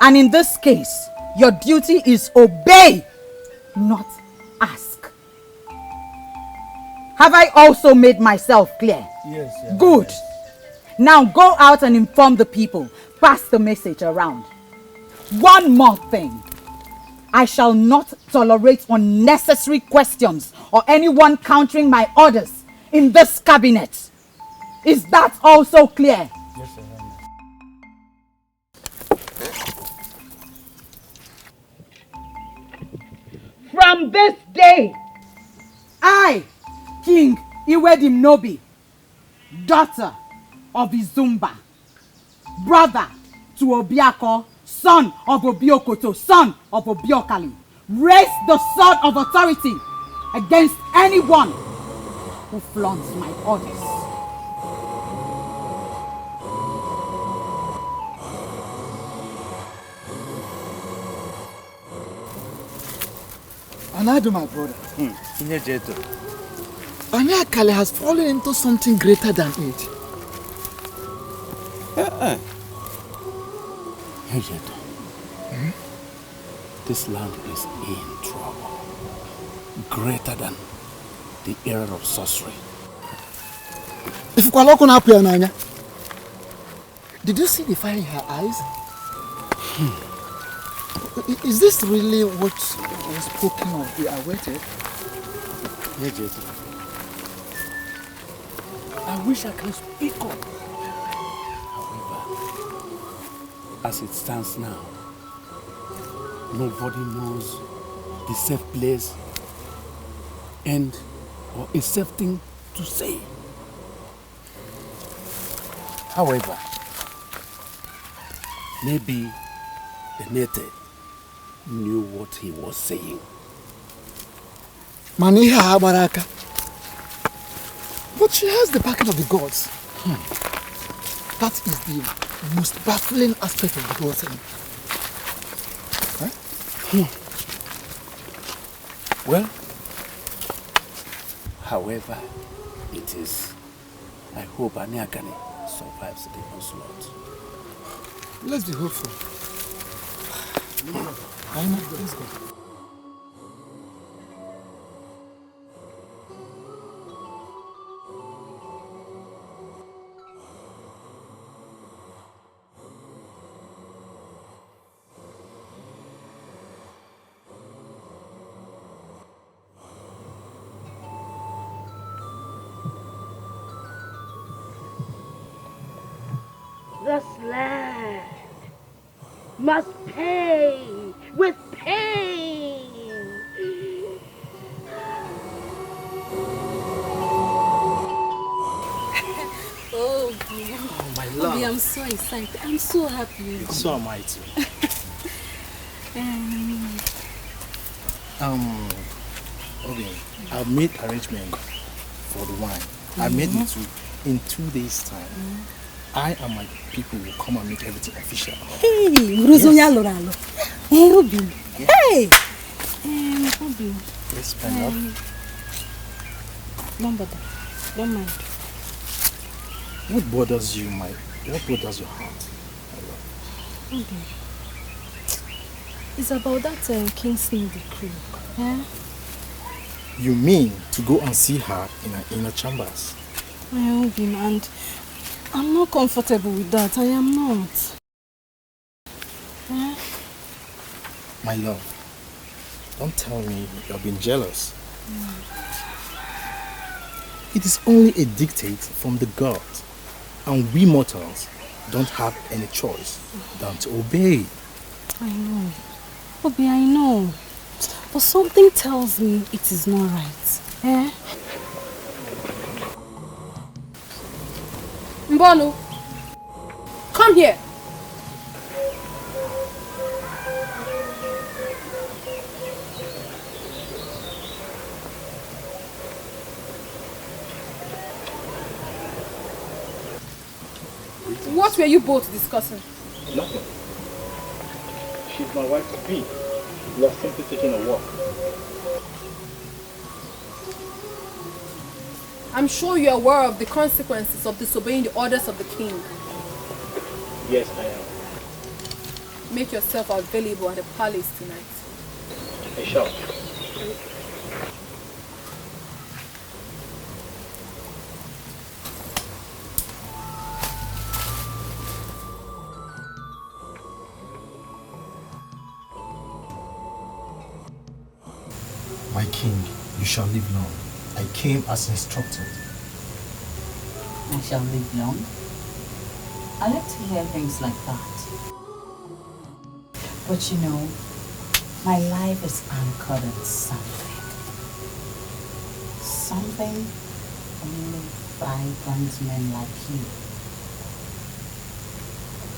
F: And in this case, your duty is obey, not ask. Have I also made myself clear?
R: Yes.
F: Good. Now go out and inform the people. pass the message around. One more thing. I shall not tolerate unnecessary questions or anyone countering my orders in this cabinet. Is that also clear?
U: Yes, Your Highness.
F: From this day, I, King Iwedimnobi, daughter of Izumba, brother to Obiako, son of Obiokoto, son of Obiokali, raise the sword of authority against anyone who flaunts my orders.
C: Anadu, my brother. Ini Akale has fallen into something greater than it.
R: This land is in trouble. Greater than the era of sorcery.
C: Did you see the fire in her eyes? Is this really what was spoken of? We awaited.
R: I wish I can speak up. However, as it stands now, nobody knows the safe place and or a safe thing to say. However, maybe the native knew what he was saying.
C: Maniha Baraka. But she has the backing of the gods. That is the most baffling aspect of the whole thing.
R: Well, however it is, I hope Aniakane survives the onslaught.
C: Let's be hopeful. Aina, let's go.
N: This land must pay with pain.
V: Oh,
I: my love.
V: Obi, I'm so excited. I'm so happy.
I: So am I too. Obi, I've made arrangement for the wine. I made it in 2 days' time. I and my people will come and make everything official.
V: Hey, Uruzonya Loralo. Hey, Obi. Hey! Obi.
I: Yes, my love.
V: Don't bother. Don't mind.
I: What bothers you, what bothers your heart, my love?
V: Obi. It's about that Kingsley decree. Yeah?
I: You mean to go and see her in her inner chambers?
V: Obi, and I'm not comfortable with that. I am not.
I: My love, don't tell me you've been jealous. It is only a dictate from the gods, and we mortals don't have any choice than to obey.
V: I know. Obi, I know. But something tells me it is not right.
T: Mbonu, come here. What were you both discussing?
H: Nothing. She's my wife to be. We are simply taking a walk.
T: I'm sure you're aware of the consequences of disobeying the orders of the king.
H: Yes, I am.
T: Make yourself available at the palace tonight.
H: I shall.
I: My king, you shall live long. I came as instructed.
F: I shall live long. I like to hear things like that. But you know, my life is anchored in something. Something only vibrant men like you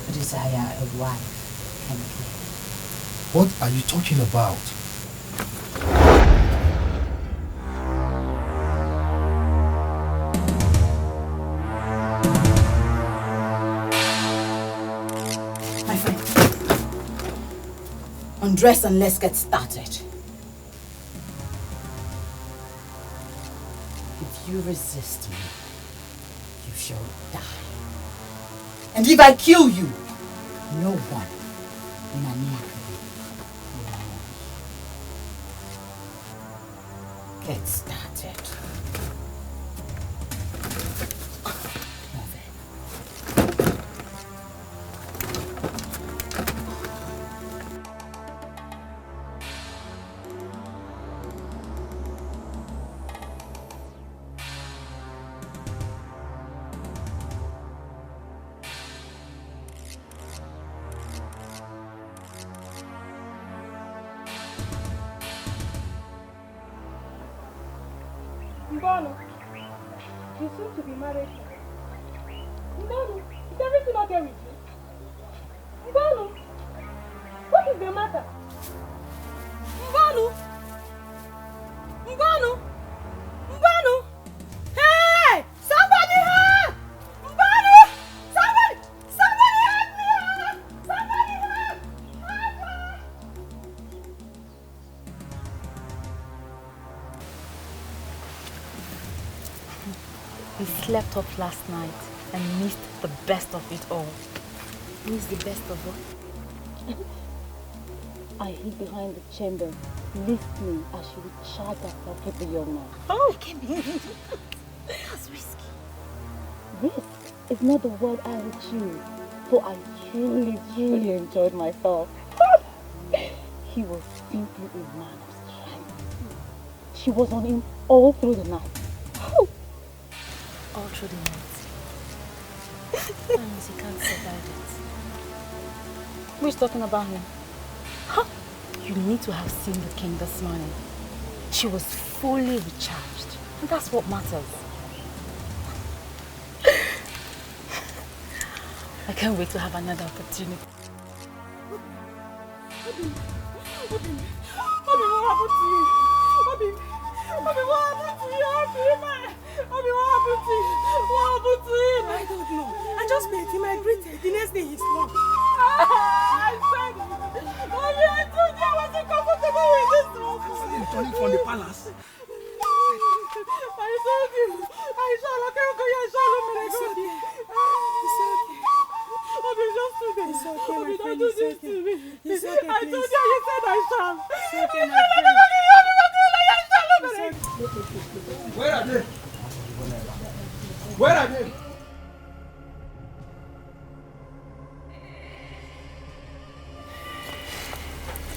F: who desire a wife can give.
I: What are you talking about?
F: My friend, undress and let's get started. If you resist me, you shall die. And if I kill you, no one in Ania will get started.
T: Mbano, you seem to be married. Mbano, is everything okay with you? Mbano, what is the matter? Mbano! Mbano! Mbano! Hey! Somebody help! Mbano! Somebody help me! Somebody help!
S: We slept off last night and missed the best of it all. Missed the best of what?
N: I hid behind the chamber, listening as she would chat herself with the young man.
S: Oh, I can't believe it. That's risky.
N: Risk is not the word I would choose, for I truly enjoyed myself. He was simply a man of strength. She was on him all through the night.
S: All through the night. That means you can't survive it.
N: Who's talking about him?
S: Huh? You need to have seen the king this morning. She was fully recharged. And that's what matters. I can't wait to have another opportunity.
T: Obi, what happened to you? Obi, what happened to you? Obi, what happened to you? What happened to him? I don't know. I just met him. I greeted. The next day he's gone. I said it. Obi, I told you I wasn't comfortable with this one.
I: Returning from the palace.
T: I told you. I shall okay. It's okay. Obi, just today. It's okay, Obi, don't do this to me.
J: It's okay,
T: I told you, you said I shall.
J: It's okay, my friend.
C: Where are they? Where are they?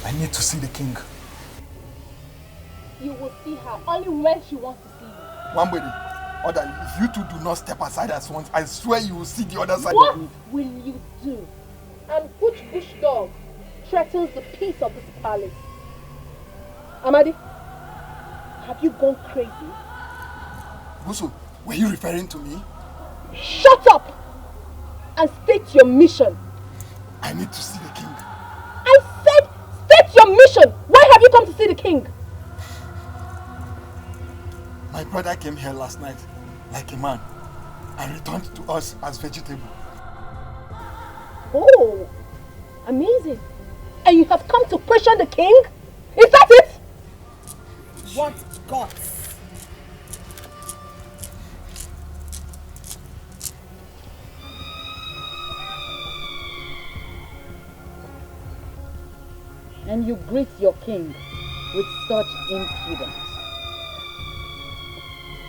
I: I need to see the king.
T: You will see her only when she wants to see you.
C: One way, other, if you two do not step aside at once, I swear you will see the other side
T: What
C: of me.
T: will you do? And which bush dog threatens the peace of this palace? Amadi, have you gone crazy?
C: Busu, were you referring to me?
T: Shut up and state your mission.
C: I need to see the king.
T: I said state your mission. Why have you come to see the king?
C: My brother came here last night like a man and returned to us as vegetable.
T: Oh, amazing. And you have come to question the king? Is that it?
J: What gods?
N: And you greet your king with such impudence.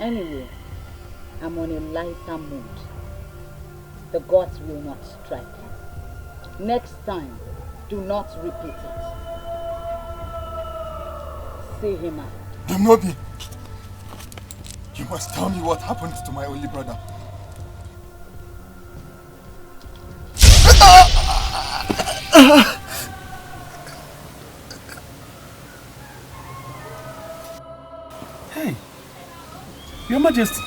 N: Anyway, I'm on a lighter mood. The gods will not strike him. Next time, do not repeat it. See him out.
C: Demobi, you must tell me what happened to my only brother.
R: Hey, Your Majesty.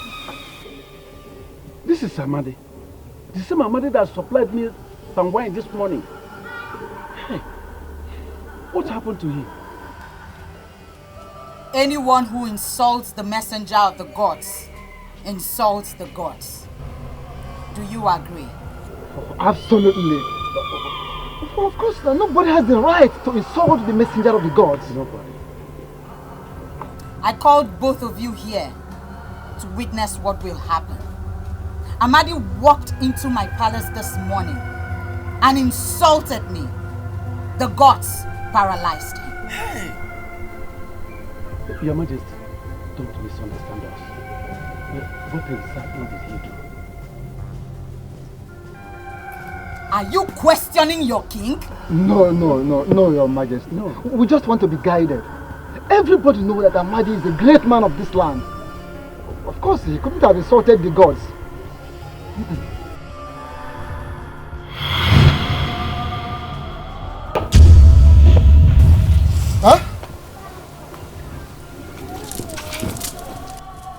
R: This is Amadi. The same Amadi that supplied me some wine this morning. Hey, what happened to him?
F: Anyone who insults the messenger of the gods insults the gods. Do you agree?
C: Oh, absolutely. Well, of course, nobody has the right to insult the messenger of the gods.
R: Nobody.
F: I called both of you here to witness what will happen. Amadi walked into my palace this morning and insulted me. The gods paralyzed him.
R: Hey! Your Majesty, don't misunderstand us. What exactly did he do?
F: Are you questioning your king?
C: No, Your Majesty. No. We just want to be guided. Everybody knows that Amadi is a great man of this land. Of course, he couldn't have insulted the gods.
F: Huh?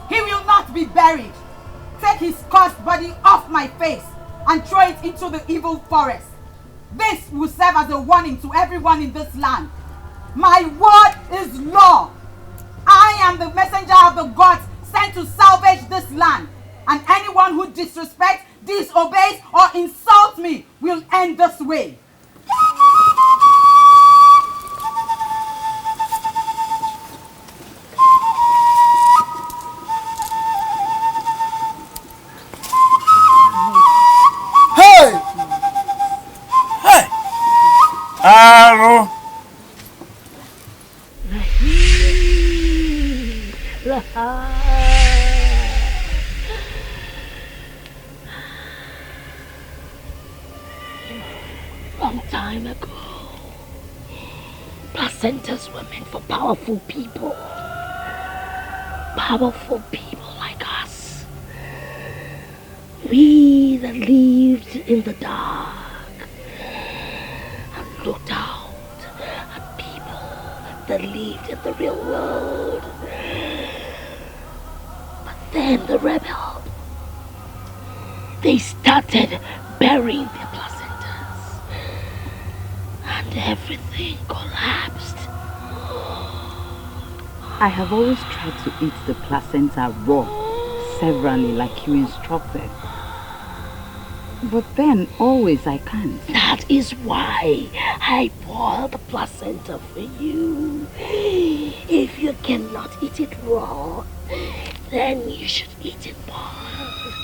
F: He will not be buried. Take his cursed body off my face and throw it into the evil forest. This will serve as a warning to everyone in this land. My word is law. I am the messenger of the gods sent to salvage this land. And anyone who disrespects, disobeys, or insults me will end this way.
O: Hey! Hey! Aro!
B: Long time ago, placentas were meant for powerful people. Powerful people like us. We that lived in the dark and looked out at people that lived in the real world. But then the rebel, they started burying their placentas and everything collapsed.
A: I have always tried to eat the placenta raw, severally like you instructed. But then always I can't.
B: That is why I boiled the placenta for you. If you cannot eat it raw, then you should eat it boiled.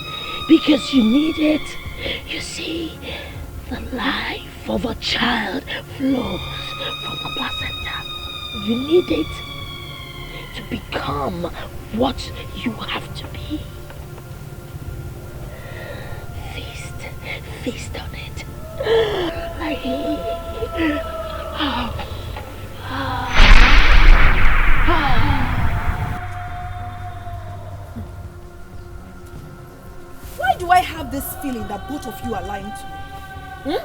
B: Because you need it. You see, the life of a child flows from the placenta. You need it to become what you have to be. Feast on it.
T: Why do I have this feeling that both of you are lying to me?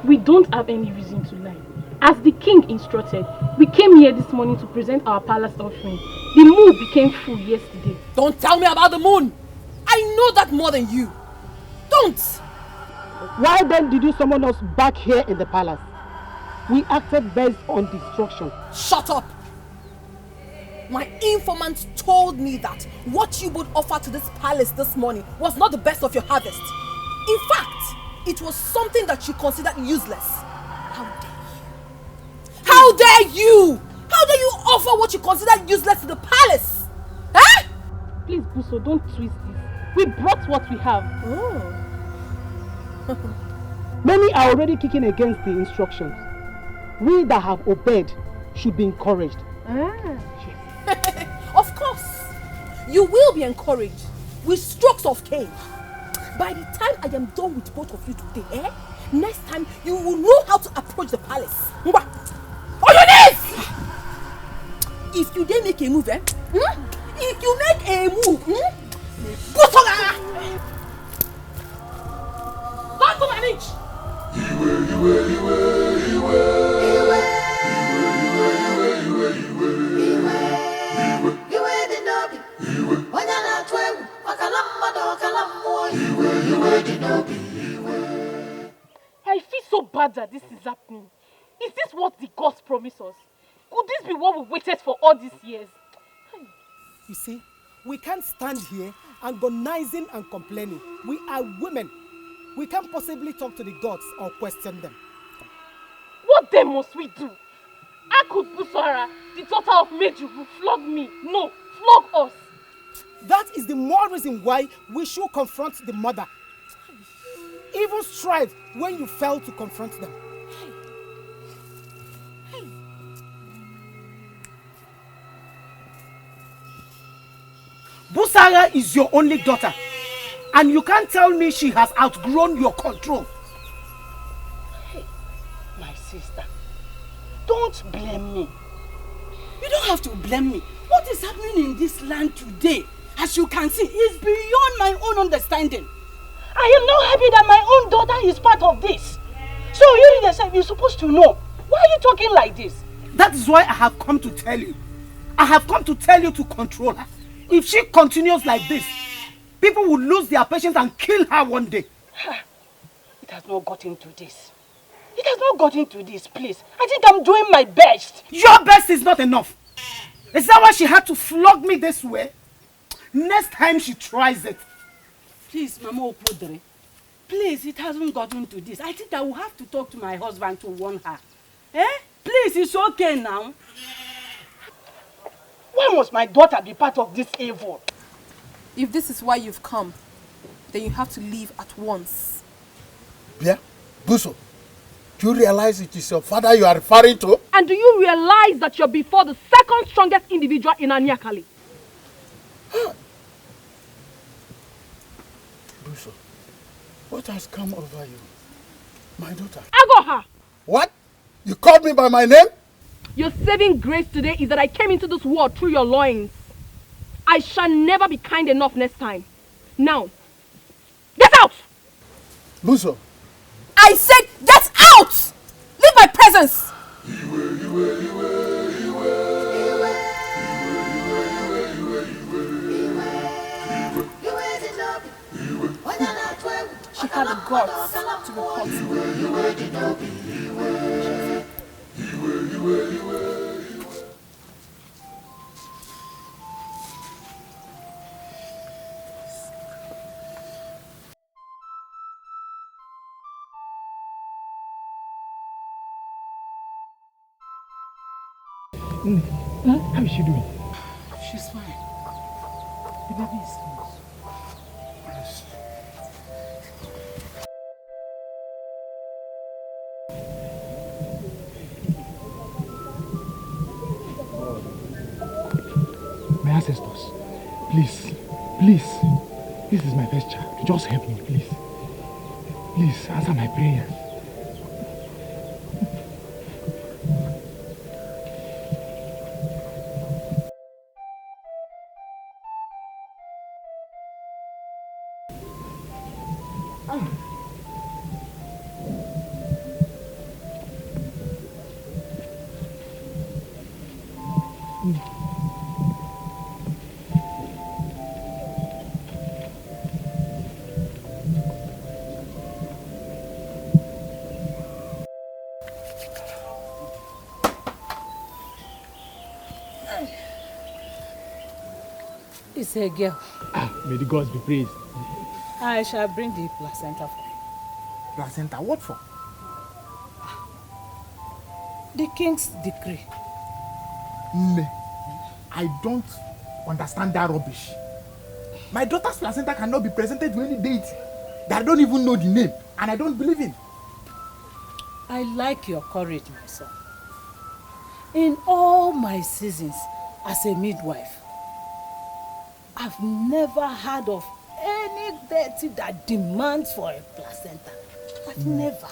T: We don't have any reason to lie. As the king instructed, we came here this morning to present our palace offering. The moon became full yesterday.
J: Don't tell me about the moon! I know that more than you. Don't!
M: Why then did you summon us back here in the palace? We acted based on destruction.
J: Shut up! My informant told me that what you would offer to this palace this morning was not the best of your harvest. In fact, it was something that you considered useless. How dare you? How dare you? How dare you offer what you consider useless to the palace? Eh?
T: Please, Buso, don't twist this. We brought what we have.
J: Oh.
M: Many are already kicking against the instructions. We that have obeyed should be encouraged.
J: Of course, you will be encouraged with strokes of cane. By the time I am done with both of you today, next time you will know how to approach the palace. On your knees! if you didn't make a move, if you make a move, Busara! Don't go manage!
T: I feel so bad that this is happening. Is this what the gods promised us? Could this be what we waited for all these years?
M: You see, we can't stand here agonizing and complaining. We are women. We can't possibly talk to the gods or question them.
T: What then must we do? How could Busara, the daughter of Meju, flog me? No, flog us.
M: That is the more reason why we should confront the mother. Even strive when you fail to confront them. Busara is your only daughter, and you can't tell me she has outgrown your control.
G: Hey, my sister, don't blame me.
M: You don't have to blame me. What is happening in this land today, as you can see, is beyond my own understanding.
G: I am not happy that my own daughter is part of this. So you yourself, you're supposed to know. Why are you talking like this?
M: That is why I have come to tell you. I have come to tell you to control her. If she continues like this, people will lose their patience and kill her one day.
G: It has not gotten to this. It has not gotten to this, please. I think I'm doing my best.
M: Your best is not enough. Is that why she had to flog me this way? Next time she tries it.
G: Please, Mama Opodre. Please, it hasn't gotten to this. I think I will have to talk to my husband to warn her. Please, it's okay now. Why must my daughter be part of this evil?
J: If this is why you've come, then you have to leave at once.
O: Yeah, Buso, do you realize it is your father you are referring to?
T: And do you realize that you're before the second strongest individual in Anyakali?
O: Buso, what has come over you? My daughter.
T: Agoha!
O: What? You called me by my name?
T: Your saving grace today is that I came into this world through your loins. I shall never be kind enough next time. Now, get out!
O: Buso.
J: I said get out! Leave my presence! She had the guts to report me.
R: How is she doing?
G: She's fine. The baby is fine.
R: My ancestors, please, please, this is my first child. Just help me, please. Please, answer my prayer.
S: It's a girl.
R: May the gods be praised.
S: I shall bring the placenta for you.
O: Placenta, what for?
S: The king's decree.
O: Me, I don't understand that rubbish. My daughter's placenta cannot be presented to any deity that I don't even know the name and I don't believe in.
S: I like your courage, my son. In all my seasons as a midwife, I've never heard of any deity that demands for a placenta. I've never.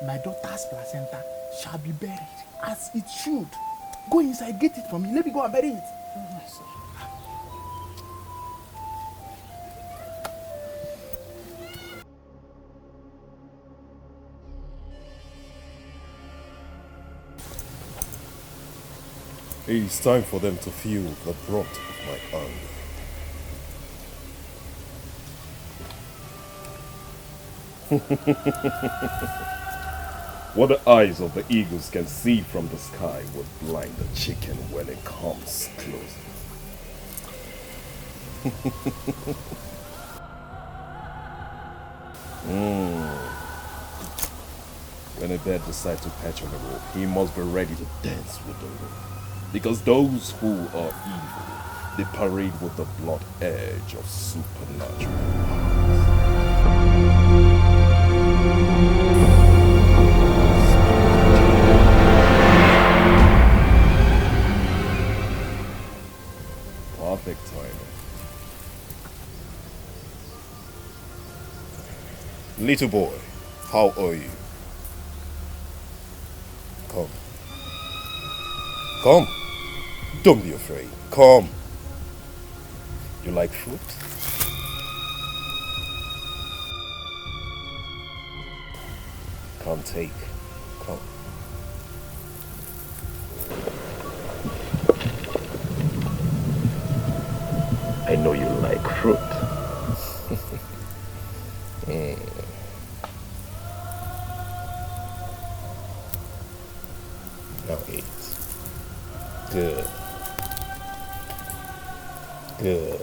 O: My daughter's placenta shall be buried as it should.
I: Go inside, get it for me. Let me go and bury it.
H: It is time for them to feel the brunt of my anger. What the eyes of the eagles can see from the sky would blind the chicken when it comes close. When a bird decides to perch on a rope, he must be ready to dance with the rope. Because those who are evil, they parade with the blunt edge of supernatural perfect timing. Little boy, how are you? Come. Come. Don't be afraid. Come. You like fruit? Come take. Come. I know you like fruit. Now eat. Good. Good.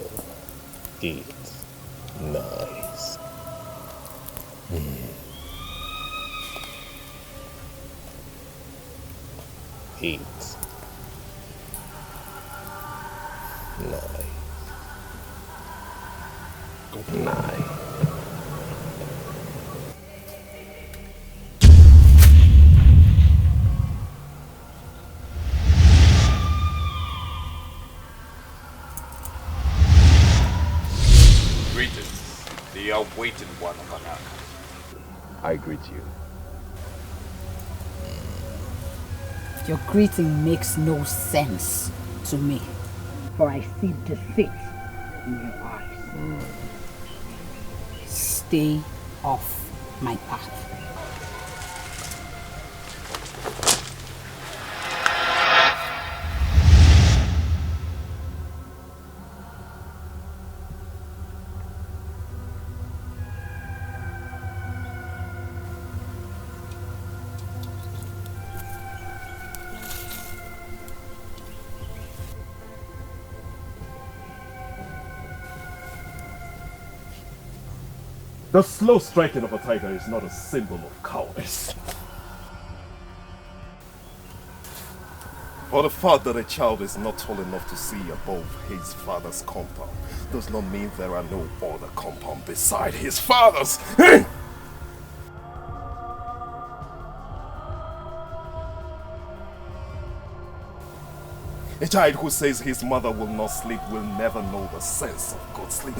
H: Eat. Nice. Eat. Nice. Good night.
P: Greetings, the awaited one of Anaka.
H: I greet you.
F: Your greeting makes no sense to me.
A: For I see deceit in your eyes.
F: Stay off my path.
H: The slow striking of a tiger is not a symbol of cowardice. For the fact that a child is not tall enough to see above his father's compound does not mean there are no other compound beside his father's. A child who says his mother will not sleep will never know the sense of good sleep.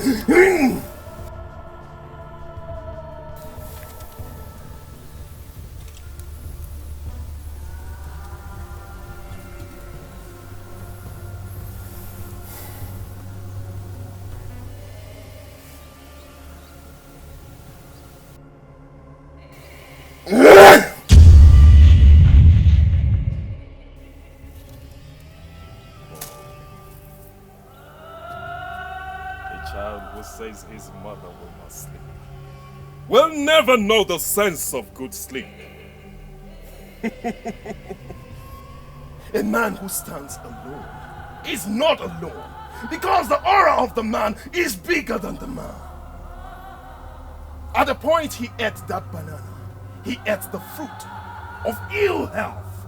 H: Says his mother will not sleep will never know the sense of good sleep. A man who stands alone is not alone because the aura of the man is bigger than the man. At the point he ate that banana, he ate the fruit of ill health.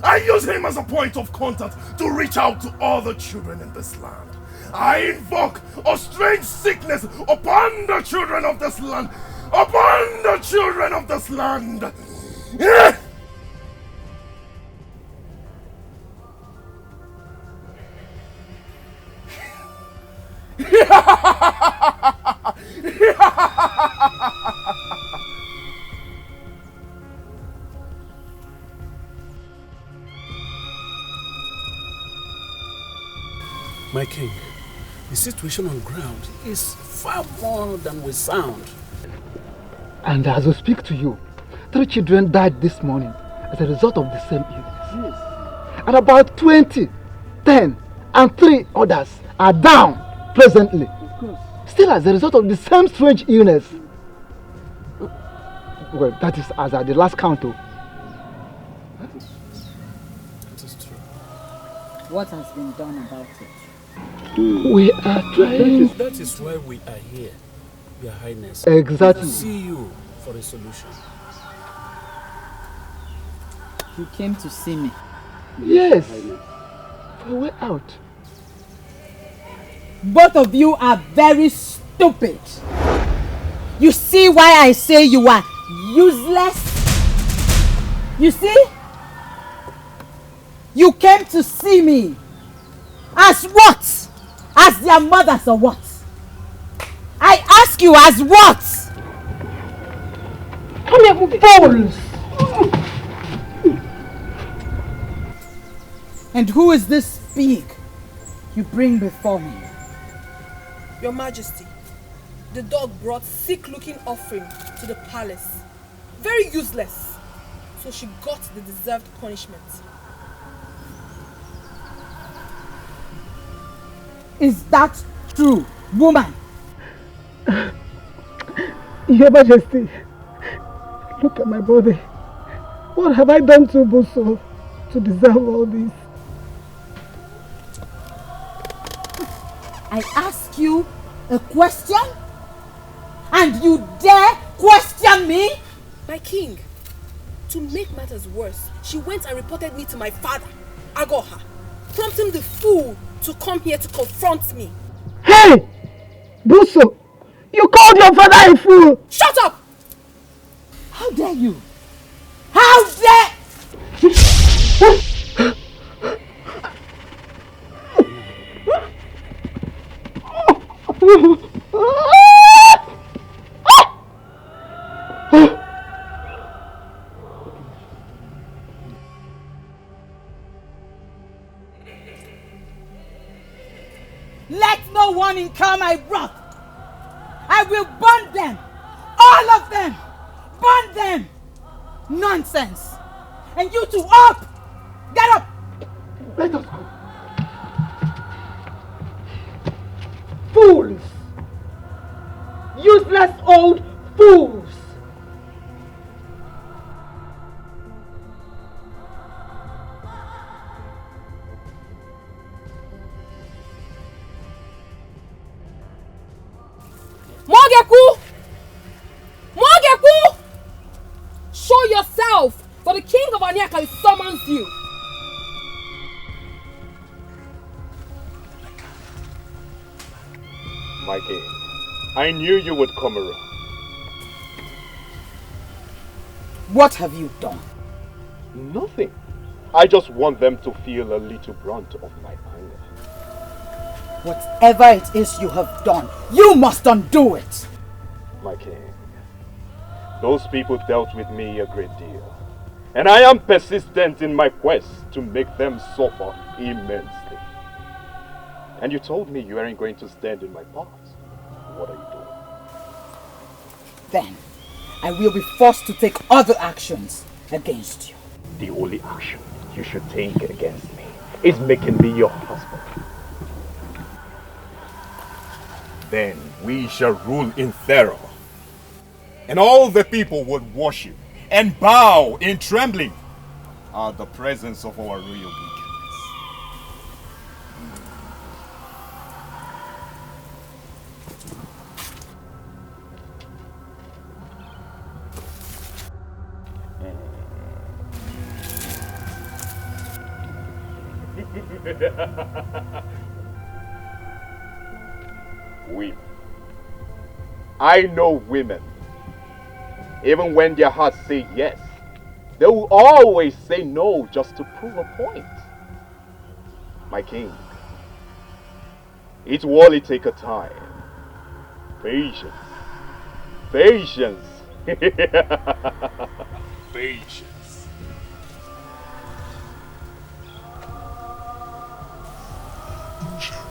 H: I use him as a point of contact to reach out to all the children in this land. I invoke a strange sickness upon the children of this land. Upon the children of this land.
R: My king, the situation on ground is far more than we sound.
Q: And as we speak to you, 3 children died this morning as a result of the same illness.
R: Yes.
Q: And about 20, 10, and 3 others are down presently.
R: Of course.
Q: Still as a result of the same strange illness. Well, that is as at the last count.
R: That is true.
F: What has been done about it?
Q: We are trying.
R: That is why we are here, Your Highness.
Q: Exactly.
R: To see you for a solution.
F: You came to see me?
Q: Yes. For a way out.
F: Both of you are very stupid. You see why I say you are useless? You see? You came to see me. As what? As their mothers or what? I ask you, as what?
Q: Come here, fools!
F: And who is this pig you bring before me?
J: Your Majesty, the dog brought sick-looking offering to the palace. Very useless. So she got the deserved punishment.
F: Is that true, woman?
Q: Your Majesty, look at my body. What have I done to Buso to deserve all this?
F: I ask you a question and you dare question me?
J: My king, to make matters worse, she went and reported me to my father, Agoha, prompting the fool to come here to confront me.
Q: Hey! Buso! You called your father a fool!
J: Shut up!
F: How dare you? How dare... Let no one incur my wrath. I will burn them. All of them. Burn them. Nonsense. And you two, up. Get up.
Q: Let us go. Fools. Useless old fools.
J: Mogeku! Mogeku! Show yourself, for the king of Aniaka summons you.
H: My king, I knew you would come around.
F: What have you done?
H: Nothing. I just want them to feel a little brunt of my anger.
F: Whatever it is you have done, you must undo it.
H: My king, those people dealt with me a great deal. And I am persistent in my quest to make them suffer immensely. And you told me you weren't going to stand in my path. What are you doing?
F: Then, I will be forced to take other actions against you.
H: The only action you should take against me is making me your husband.
P: Then we shall rule in terror. And all the people would worship and bow in trembling at the presence of our royal beacons.
H: Women. I know women. Even when their hearts say yes, they will always say no just to prove a point. My king, it will only take a time. Patience. Patience.
P: Patience.
D: You shall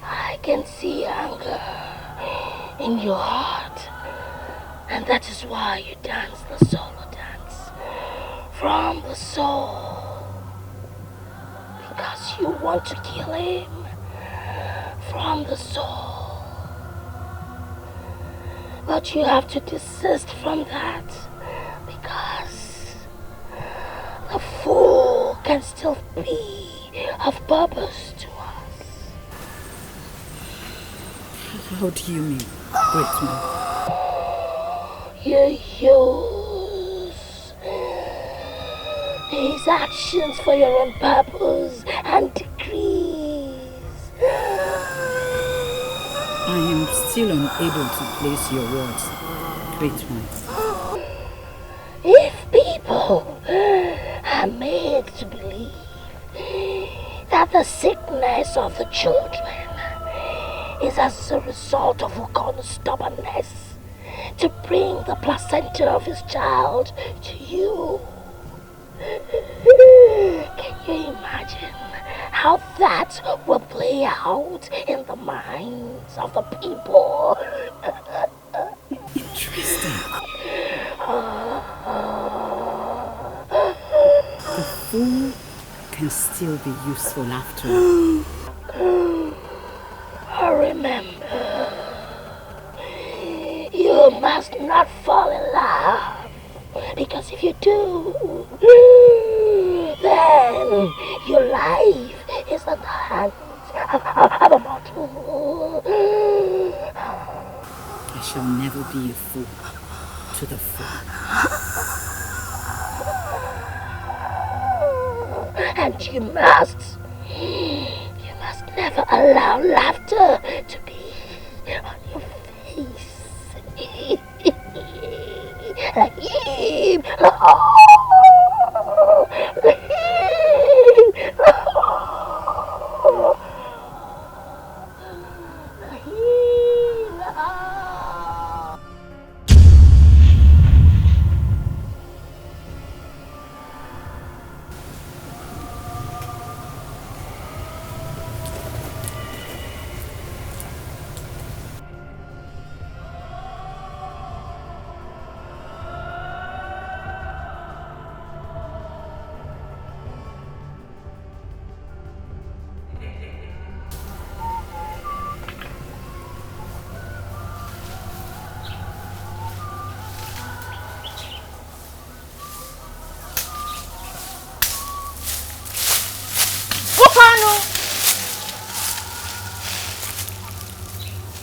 B: I can see anger in your heart, and that is why you dance the solo dance from the soul, because you want to kill him from the soul. But you have to desist from that, because the fool can still be of purpose to us.
F: How do you mean, great man?
B: You use these actions for your own purpose and decrees.
F: I am still unable to place your words, great man.
B: If people are made to believe that the sickness of the children is as a result of Okoro's stubbornness to bring the placenta of his child to you, can you imagine how that will play out in the minds of the people?
F: Interesting. The fool can still be useful after all.
B: Remember, you must not fall in love, because if you do, then your life is in the hands of a mortal.
F: I shall never be a fool to the fool.
B: And you must never allow laughter to be on your face.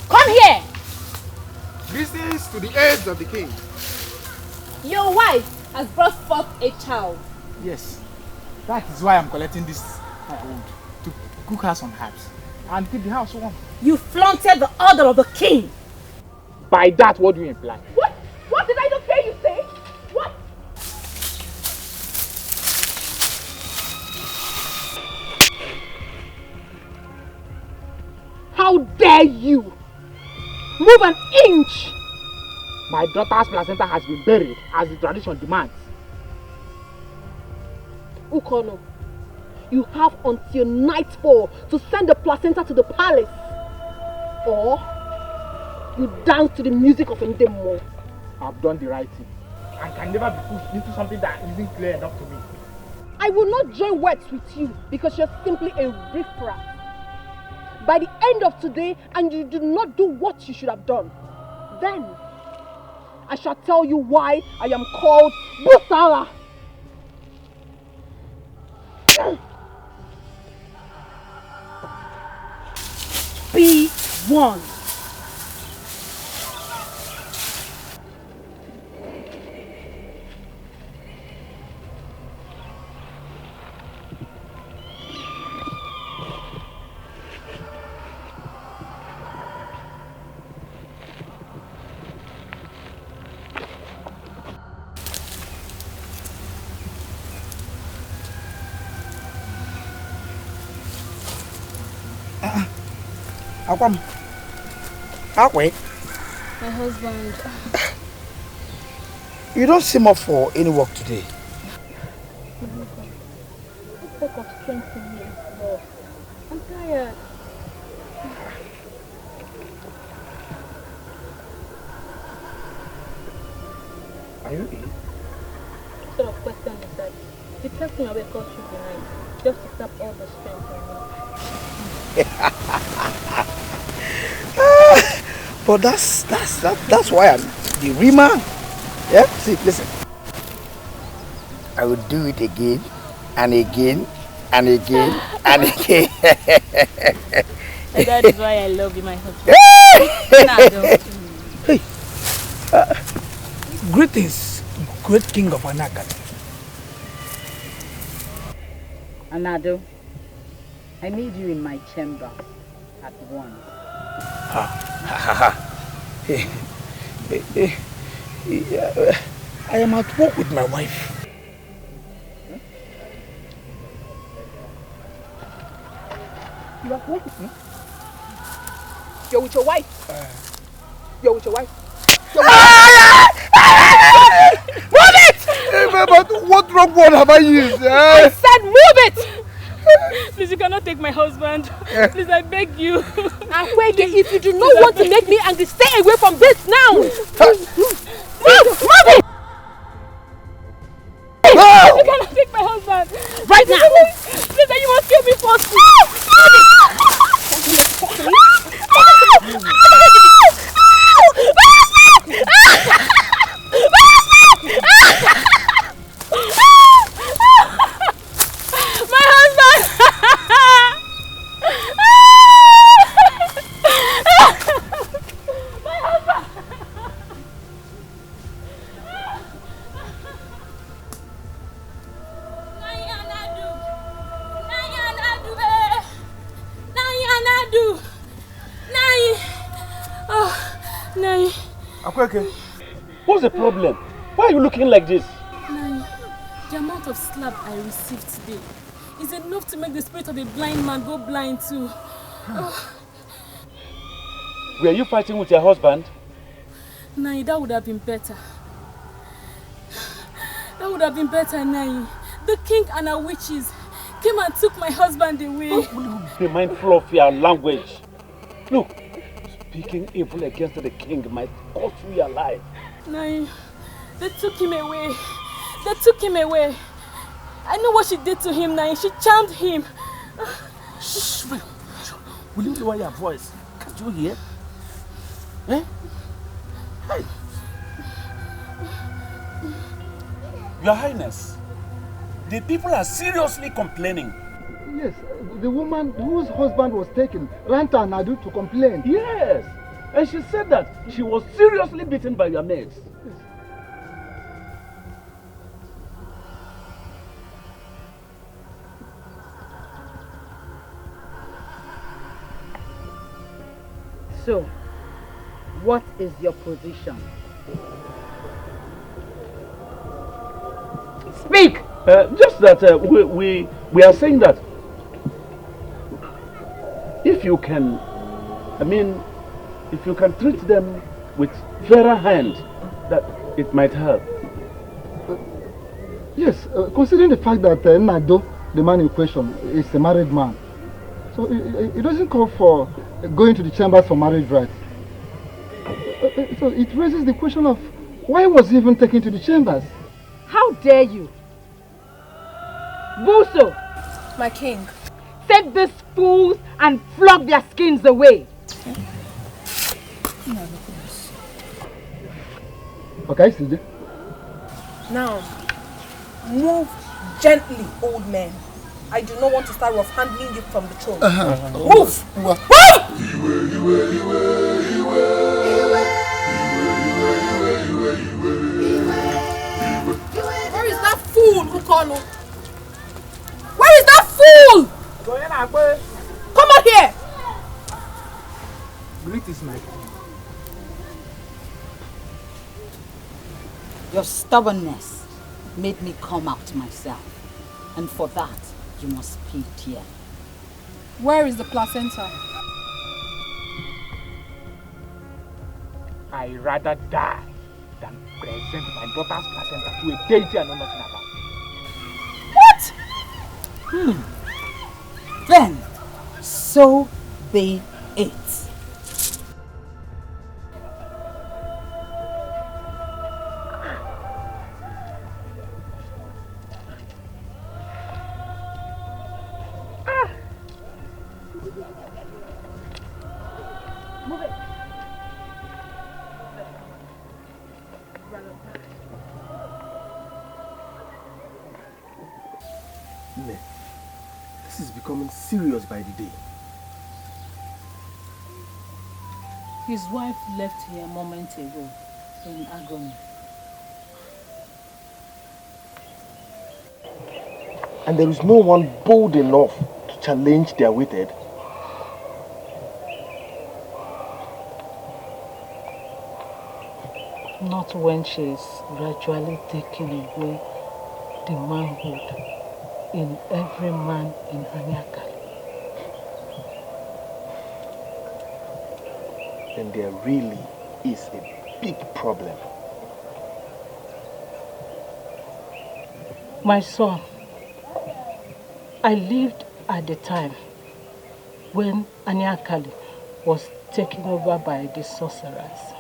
G: Come here!
I: Greetings to the aides of the king.
J: Your wife has brought forth a child.
I: Yes, that is why I'm collecting this wood to cook her some herbs and keep the house warm.
J: You flaunted the order of the king.
I: By that, what do you imply?
J: What? What did I not hear you say? What?
G: How dare you move an inch?
I: My daughter's placenta has been buried as the tradition demands.
G: Okaro, you have until nightfall to send the placenta to the palace, or you dance to the music of Ndemo.
I: I've done the right thing and can never be pushed into something that isn't clear enough to me.
G: I will not join words with you because you're simply a riffraff. By the end of today, and you do not do what you should have done, then I shall tell you why I am called Busara. Be one.
I: How come? How wait?
J: My husband.
I: You don't seem up for any work today.
G: Talk of strength in me, Lord. I'm tired.
I: Are you ill?
G: What sort of question is that? You kept me awake all through the night, just to tap all the strength in me.
I: But that's why I'm the real man. Yeah? See, listen. I will do it again and again and again and again.
L: And that is why I love you, my husband.
I: Hey, greetings, great king of Anaka.
A: Anado, I need you in my chamber at once.
I: I am at work with my wife.
G: You are what with me? You're with your wife. You're with your wife.
C: Move it! But what wrong word have I used?
G: I said move it!
L: Please, you cannot take my husband. Please, I beg you.
G: Akwege, if you do not want to make me angry, stay away from this now! Move it!
L: No! You cannot take my husband.
G: Right now!
L: Please, you must kill me first.
G: My husband! My husband!
R: Akweke, what's the problem? Why are you looking like this?
L: Nai, the amount of slap I received today is enough to make the spirit of a blind man go blind too.
R: Were you fighting with your husband?
L: Nai, that would have been better. That would have been better, Nai. The king and our witches came and took my husband away.
R: Be mindful of your language. Look, speaking evil against the king might cost you your life.
L: Nai, they took him away. They took him away. I know what she did to him, Nai. She charmed him.
I: Shh, wait. Will you lower your voice? Can't you hear? Eh? Hey.
R: Your Highness, the people are seriously complaining.
C: Yes, the woman whose husband was taken ran to Anadu to complain.
R: Yes, and she said that she was seriously beaten by your mates.
C: Yes.
A: So, what is your position? Speak!
R: Just that we are saying that if you can, if you can treat them with fairer hand, that it might help.
C: Yes, considering the fact that Nado, the man in question, is a married man, so it doesn't call for going to the chambers for marriage rights. So it raises the question of why was he even taken to the chambers?
A: How dare you? Buso!
J: My king.
A: Take these fools and flog their skins away.
C: Okay, CJ.
J: Now, move gently, old man. I do not want to start rough-handling you from the throne. Move! Move! Where is that fool, Okaro? Where is that fool? Come out here!
I: Greetings, my king.
F: Your stubbornness made me come out myself. And for that, you must pay dear.
J: Where is the placenta?
E: I rather die than present my daughter's placenta to a deity I know nothing about.
F: What? Then, so be it.
C: This is becoming serious by the day.
S: His wife left here moments ago in agony.
C: And there is no one bold enough to challenge their wicked.
S: Not when she is gradually taking away the manhood in every man in Anyakali.
C: Then there really is a big problem.
S: My son, I lived at the time when Anyakali was taken over by the sorcerers.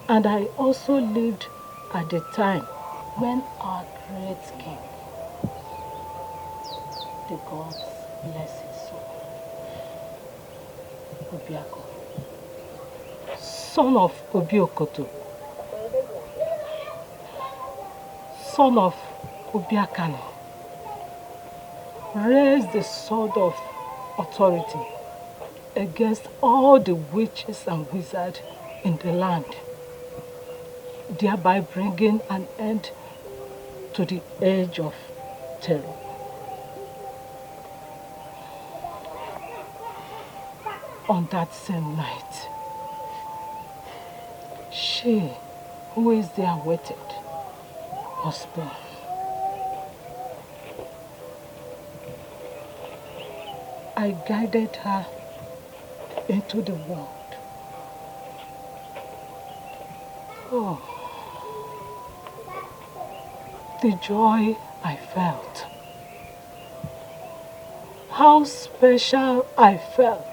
S: And I also lived at the time when our great king, the gods bless his soul, Obiako, son of Obiokoto, son of Obiakani, raised the sword of authority against all the witches and wizards in the land, thereby bringing an end to the age of terror. On that same night, she, who is there waited, was born. I guided her into the world. Oh, the joy I felt. How special I felt.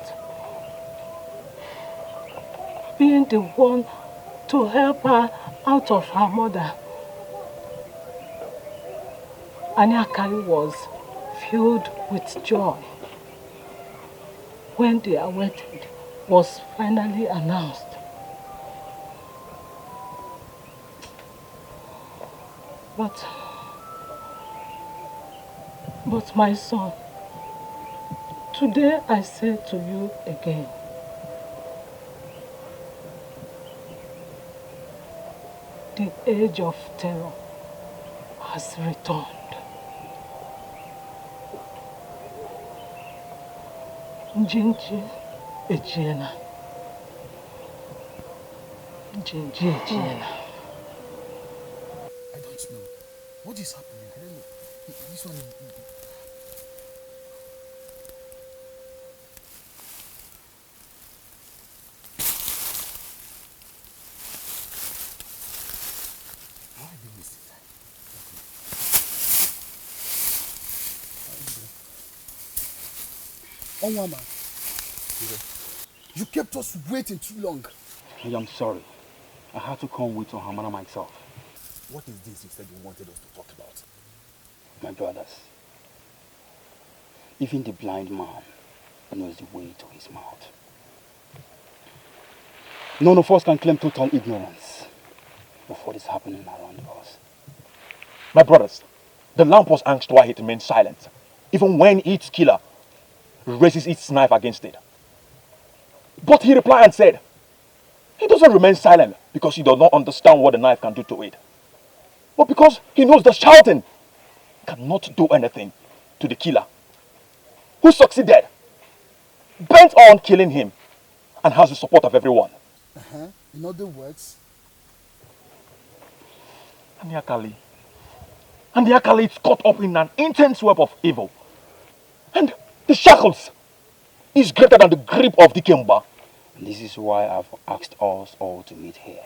S: Being the one to help her out of her mother. Anyakari was filled with joy when the awaited was finally announced. But my son, today I say to you again, the age of terror has returned. Njinji ejiena. Njinji ejiena.
I: I don't know. What is happening? I don't know. This one is... Why did we see that? Oh, Mama. You kept us waiting too long.
R: I am sorry. I had to come with Ohamana myself.
I: What is this you said you wanted us to talk about?
R: My brothers, even the blind man knows the way to his mouth. None of us can claim total ignorance of what is happening around us.
H: My brothers, the lamp was angst while it remained silent, even when its killer raises its knife against it. But he replied and said, he doesn't remain silent because he does not understand what the knife can do to it, but because he knows that shouting cannot do anything to the killer, who succeeded, bent on killing him, and has the support of everyone.
I: In other words?
H: And the Akali is caught up in an intense web of evil. And the shackles is greater than the grip of Dikemba,
K: And this is why I've asked us all to meet here,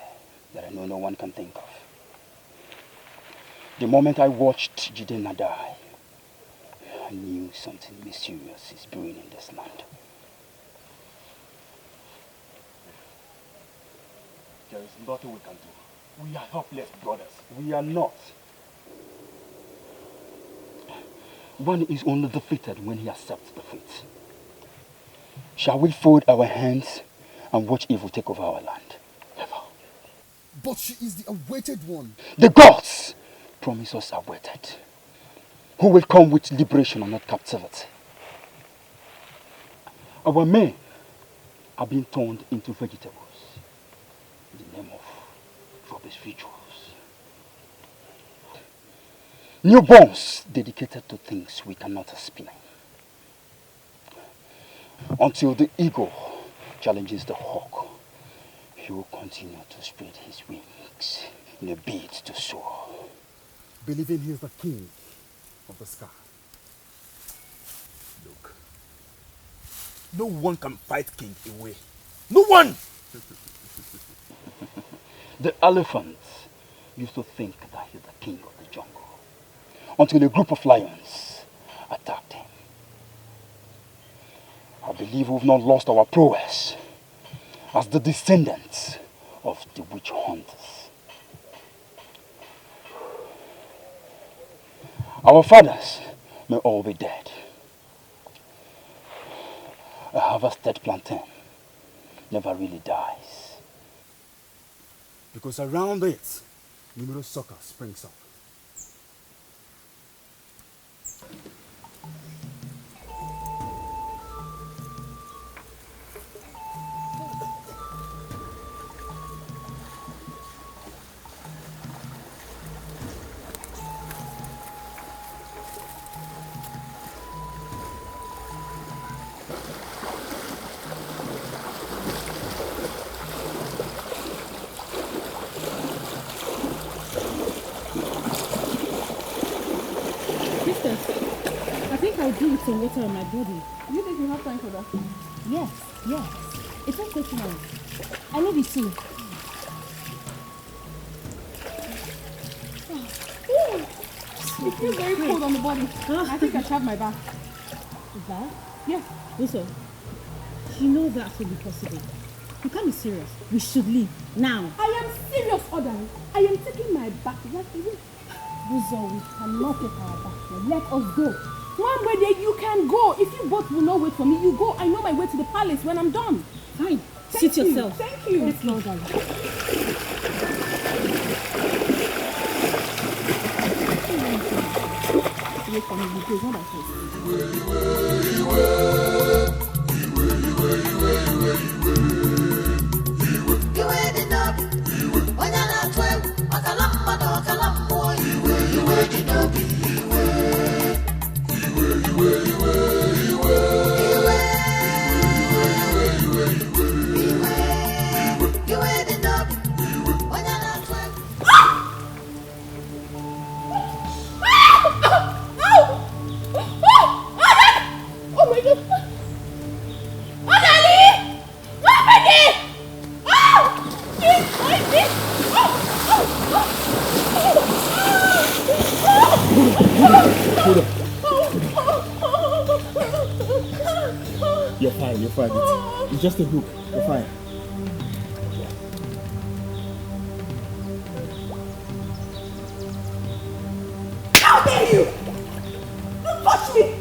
K: that I know no one can think of. The moment I watched Jidena die, I knew something mysterious is brewing in this land.
R: There is nothing we can do. We are helpless, brothers.
K: We are not. One is only defeated when he accepts defeat. Shall we fold our hands and watch evil take over our land? Never.
C: But she is the awaited one.
K: The gods promise us awaited, who will come with liberation and not captivity. Our men are being turned into vegetables in the name of rubbish rituals. Newborns dedicated to things we cannot explain. Until the eagle challenges the hawk, he will continue to spread his wings in a bid to soar.
C: Believing he is the king of the sky.
I: Look, no one can fight king away. No one!
K: The elephant used to think that he's the king of the jungle, until a group of lions attacked him. I believe we've not lost our prowess as the descendants of the witch hunters. Our fathers may all be dead. A harvested plantain never really dies.
C: Because around it, numerous sucker springs up.
L: Some water on my body.
G: Do you think you have time for that?
L: Yes. It won't take long. I need it too.
G: You feel very cold on the body. I think I should have my bath.
L: Bath?
G: Yes.
L: Also, you know that will be possible. You can't be serious. We should leave now.
G: I am serious, Odan. I am taking my bath right away.
L: Buzo, we cannot take our bath now. Let us go.
G: One way there you can go. If you both will not wait for me, you go. I know my way to the palace when I'm done.
L: Fine. Sit yourself.
G: Thank you.
L: Let's go, darling.
G: Wait for me, because what I
I: You're fine. It's just a hook. You're fine.
G: How dare you! Don't touch me!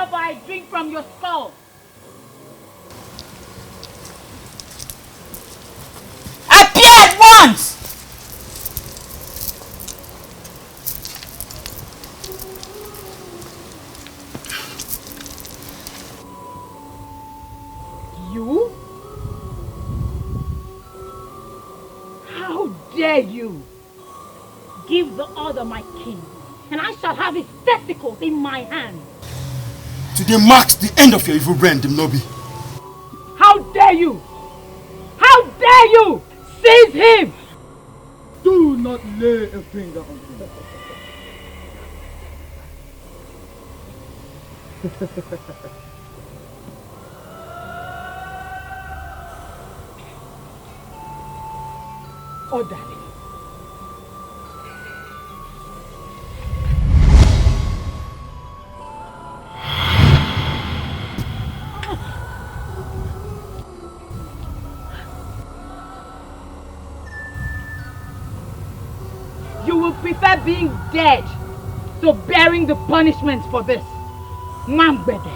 A: before I drink from your skull.
F: Appear at once!
A: You? How dare you? Give the order, my king, and I shall have his testicles in my hand.
K: Today marks the end of your evil reign, Dimnobi.
A: How dare you? How dare you? Seize him!
C: Do not lay a finger on him.
A: Orderly. You will prefer being dead to bearing the punishment for this. Mambede.